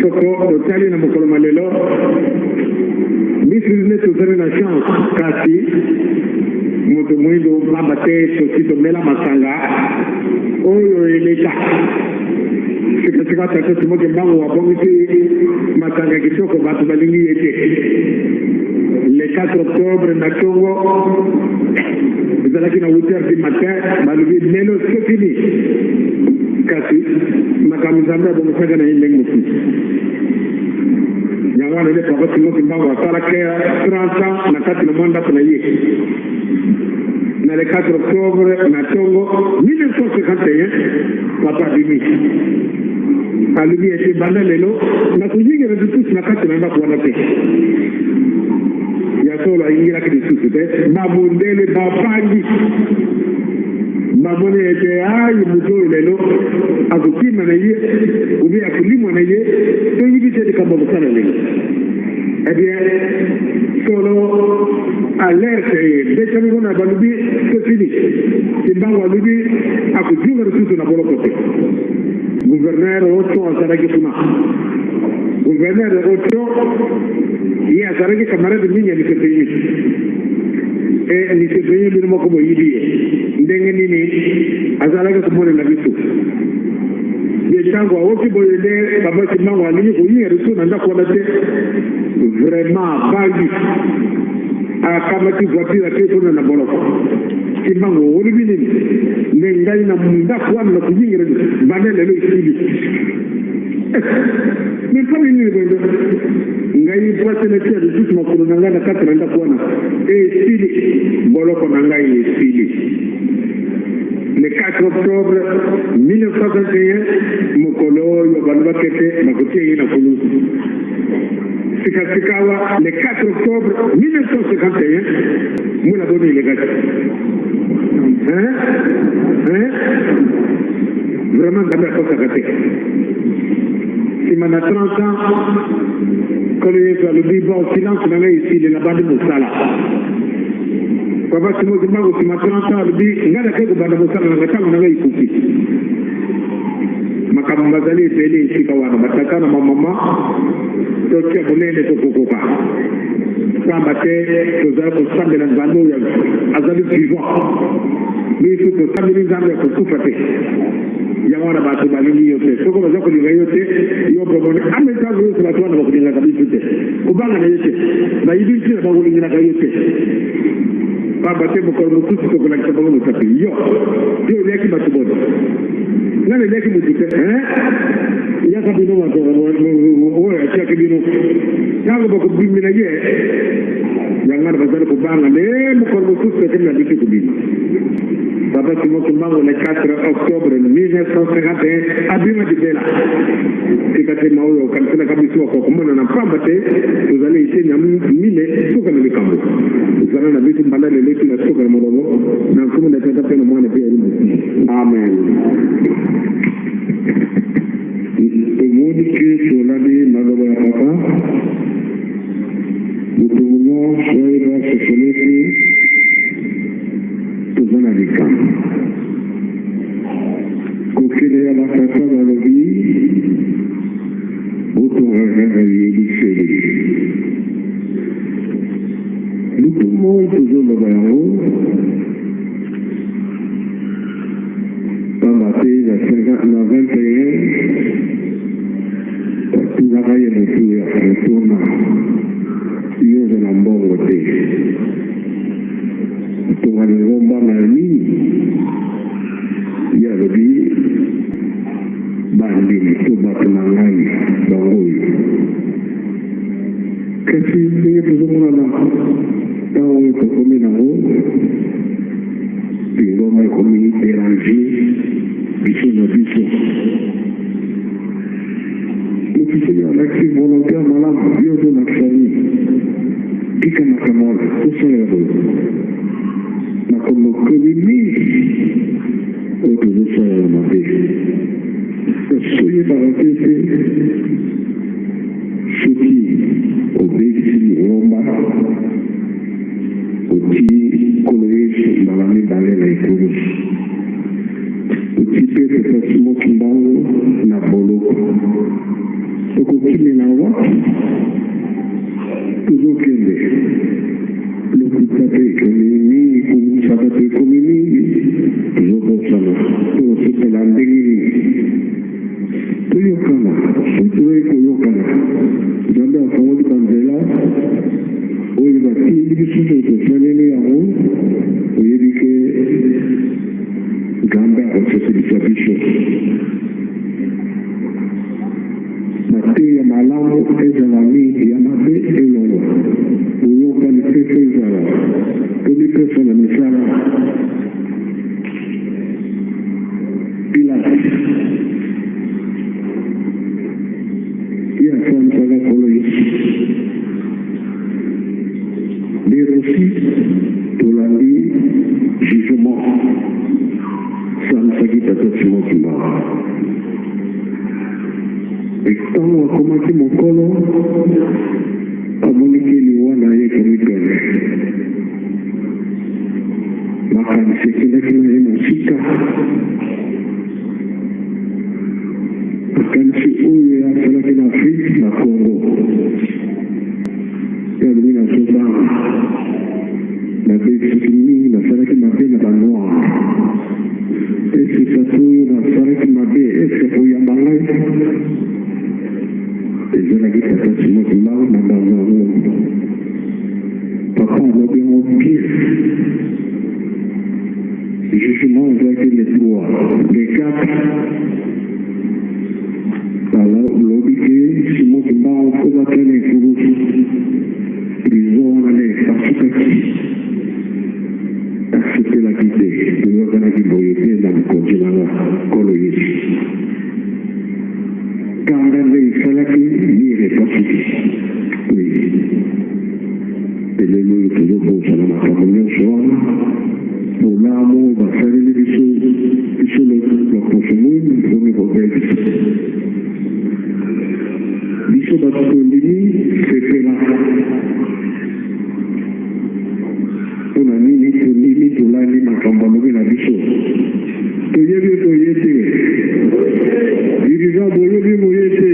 soko totali na mokolo malelo biso nde tozali na chance kasi moto mwindo pamba te tosi tomela masanga oyo eleka sikasika tata timoke mbango wabongisi masanga kitoko bato balingi ye te le 4 octobre na Congo ezalaki na 8h du matin balobi lelo c'est fini kasi makambo nzambe abongisaka na ye ndenge mosusu yango wana nde papa timoke mbango asalaki 30 ans na kati na mwa ndako na ye na le 4 octobre na Congo 1951 papa bimi alobi ete banda lelo nakozingela lisusu na kati na ndako wana te ya solo ayingilaki lisusu te babundele bapangi bamoni ete ayi moto oyo lelo akokima na ye obi akolimwa na ye toyibi te likambo kosala lelo ebien solo alerte becami wana balobi c'est fini timbango alobi akozunga lisusu na boloko te gouverneur oto azalaki kuna gouverneur de Ocho, il y a des camarades de Minya qui se payent. Et ils se payent le mot comme il dit. Ndengenini, Azalaga se mourir la vie. Les gens qui ont été boyés, Baba Simon, on a dit qu'il y a des choses dans la vraiment pas du à Kamati voiture à quelque chose dans la bolof. Simon, on a dit, mais il y a une fois le coup, il y a une banane de l'eau. Mais pas une idée. Il y a une fois que les gens de tout le monde ont la 80 fois. Et Sili, Boloko Nanga est Sili. Le 4 octobre 1921, Mokolo, Yobalba Kete, Makotia Yinakulu. Sikasikawa, le 4 octobre 1951, Moula Boni Legati. Vraiment, dans la force à gâter. Si on a 30 ans, quand il est le vivant au silence, on a ici la bande de Moussala. Papa, si moi je m'en vais, si ma 30 ans, le dit, il y a la bande de Moussala, on a ici. Ma Kamazali est belle ici, Kawana, ma tata, ma maman, tout est bonnet de Tokokoka. Quand ma tête, nous avons samedi dans le ballon, Azali vivant. Mais il faut que samedi dans le ballon, tout fait. Yawara batu balini yote soko bazako ni yote yo promote ameka yo watu wana bakulinga kabisa yote kubanga na yote na hivi kile bakulinga yote baba tembo kwa mtu soko la kisababu msafi yo yaki matubono nani yaki mutite yaka bino watu oya chaki bino yango bakubimina ye yangana bazalo kubanga ne mukoro mtu soko la kubima Papa Simon Kimbangu le 4 octobre 1951 Abima Dibela. Kikate mauyo kanisana kabisa kwa kumona na pambate tuzale isenya mile soka na mikambo. Uzana na vitu mbadala letu na soka na morogo na kumu na tata pena mwana pia elimu. Amen. Tumuni kesho ladi magaba ya papa. Mutumo shoira sosolesi tuzana likam. Kokele ya la kata na lobi utuhara yedi sheli. Mutumo tuzono bayango pamate ya 21 tunakaye mutu ya retuna yozo na mbongo te tungalingomba na nini ya lobi bandi to batunangai bangoyo kasi ndiye tuzunguna na tawo to komina ho ingoma komi déranger biso na biso officier en actif volontaire malamu yozo na famille kika makamala tusayaro na como communiste autour ça la mabé soyez parenthèse ceux qui obéissent Roma qui colonisent dans la main dans les écoles qui peut faire facilement qui na bolo donc qui met la voix toujours qu'il est le coup de ça va être communiqué, je pense ça. Tout ce que la ndégué. Tout le kana, tout le kana. J'avais un fond de Banzela, où il va tirer du sujet de Fanele à vous, où il dit que Gamba a fait des sabichos. Maté ya malamu, ezalami, yamabe, elongo. Où il y a des faits ezala. Tout le fait la misala. Pilates. Il y a un saga coloïs. Des récits de la vie, jugement. Ça ne s'agit pas de ce mot. Et tant on a commencé mon colon, à mon équipe, il y a un équilibre. Makanisikia muzika makanisi huyu ya Afrika na Kongo yalobi nazobanga nabebisaki mingi nasalaki mabe na banoir ese sato oyo nasalaki mabe ese koyamba ngai ezalaki tata simoti mbao na bango yango papa alobi yango bien jugement ezalaki le 3 le 4 lobi ke simoti mbao kozakela ekulusu prison wana na epasukaki acceptelaki te toyokanaki boye te na mokonzi nanga kolo yesu kanga nde esalaki mire epasuki elelo oyo tozobosana makambo nyonso wana olamu basaleli biso loposo mwini omi kobebisa biso bato tondimi sepelaka mpona nini tondimi tolali makambo alobi na biso toyebi o toye te dirigeant boyebi moye te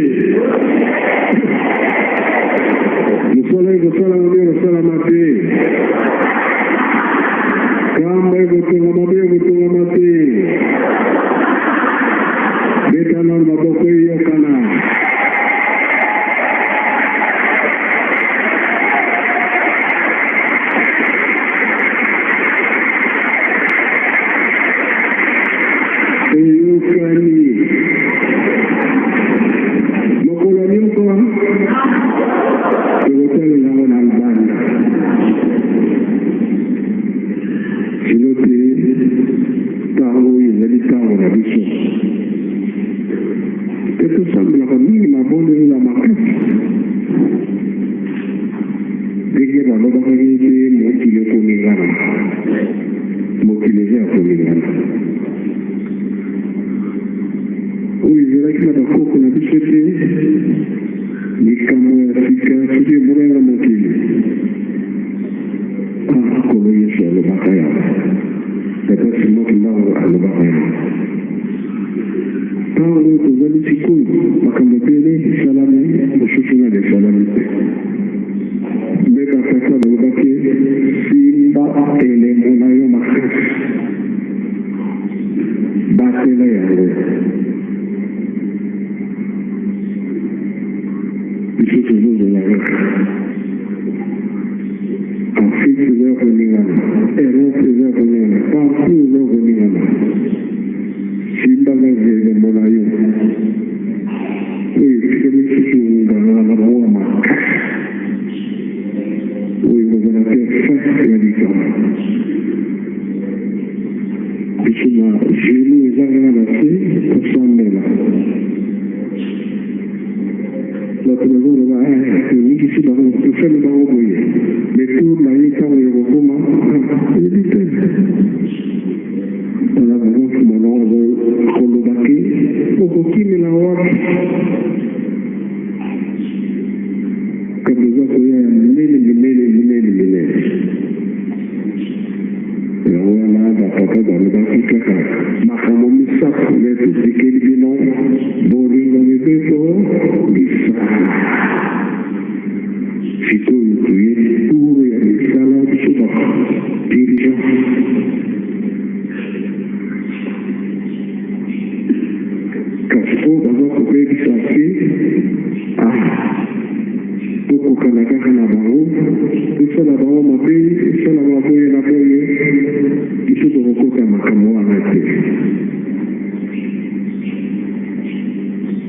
mosala ekosalama nde ekosalama te kamba ekotongama mpe ekotongama te betana maboko eyokana eyokani mokolo nyoko ekotalela ngo na libanda sino te ntango oyo ezali ntango na biso te tosambelaka mingi mabondeli ya makasi ndenge balobakaki ete mokili ekomingana mokili eza yakomingana oyo ezalaki na bakoko na biso te likambo ya sika soki emonanga mokili kolo yesu alobaka yango tata simoki mbango alobaka yango ntango tozali sikoyo makambo ebele esalami mosusu nani esalami te mbeka tata alobaki simba elembo na yo makasi batela yango biso tozozela kaka afrique eza koningana europe eza koningana partout eza koningana simbaka elembo na yo oyo esika misusu ngangana na bango ya makasi oyo kozala te face ya likambo biso na genu ezangana na se tosambela bato bazoloba tonikisi bango tosali bango boye metour na ye ntango ya kokoma ebi te tala bango monoko kolobaki okokimela wapi kaboza koya ya minene yango wana bapapa balobaki kaka makambo misato nde totikeli bino bolingo mipeso misala sikoyo toyebi turo ya misala biso badirigeant kasi po baza kobebisa te tokokana kaka na bango tosala bango mabe esalama boye na boye biso tokokota makambo wana te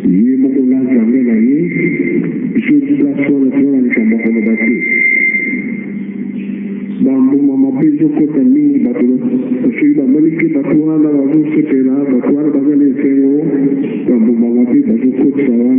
ye moko na nzambe na ye biso place wana tozala likambo koloba te bambuma mabe ezokota mingi bato soki bamoniki bato wana bazosepela bato wana baza na esengo bambuma mabe bazokotisa wana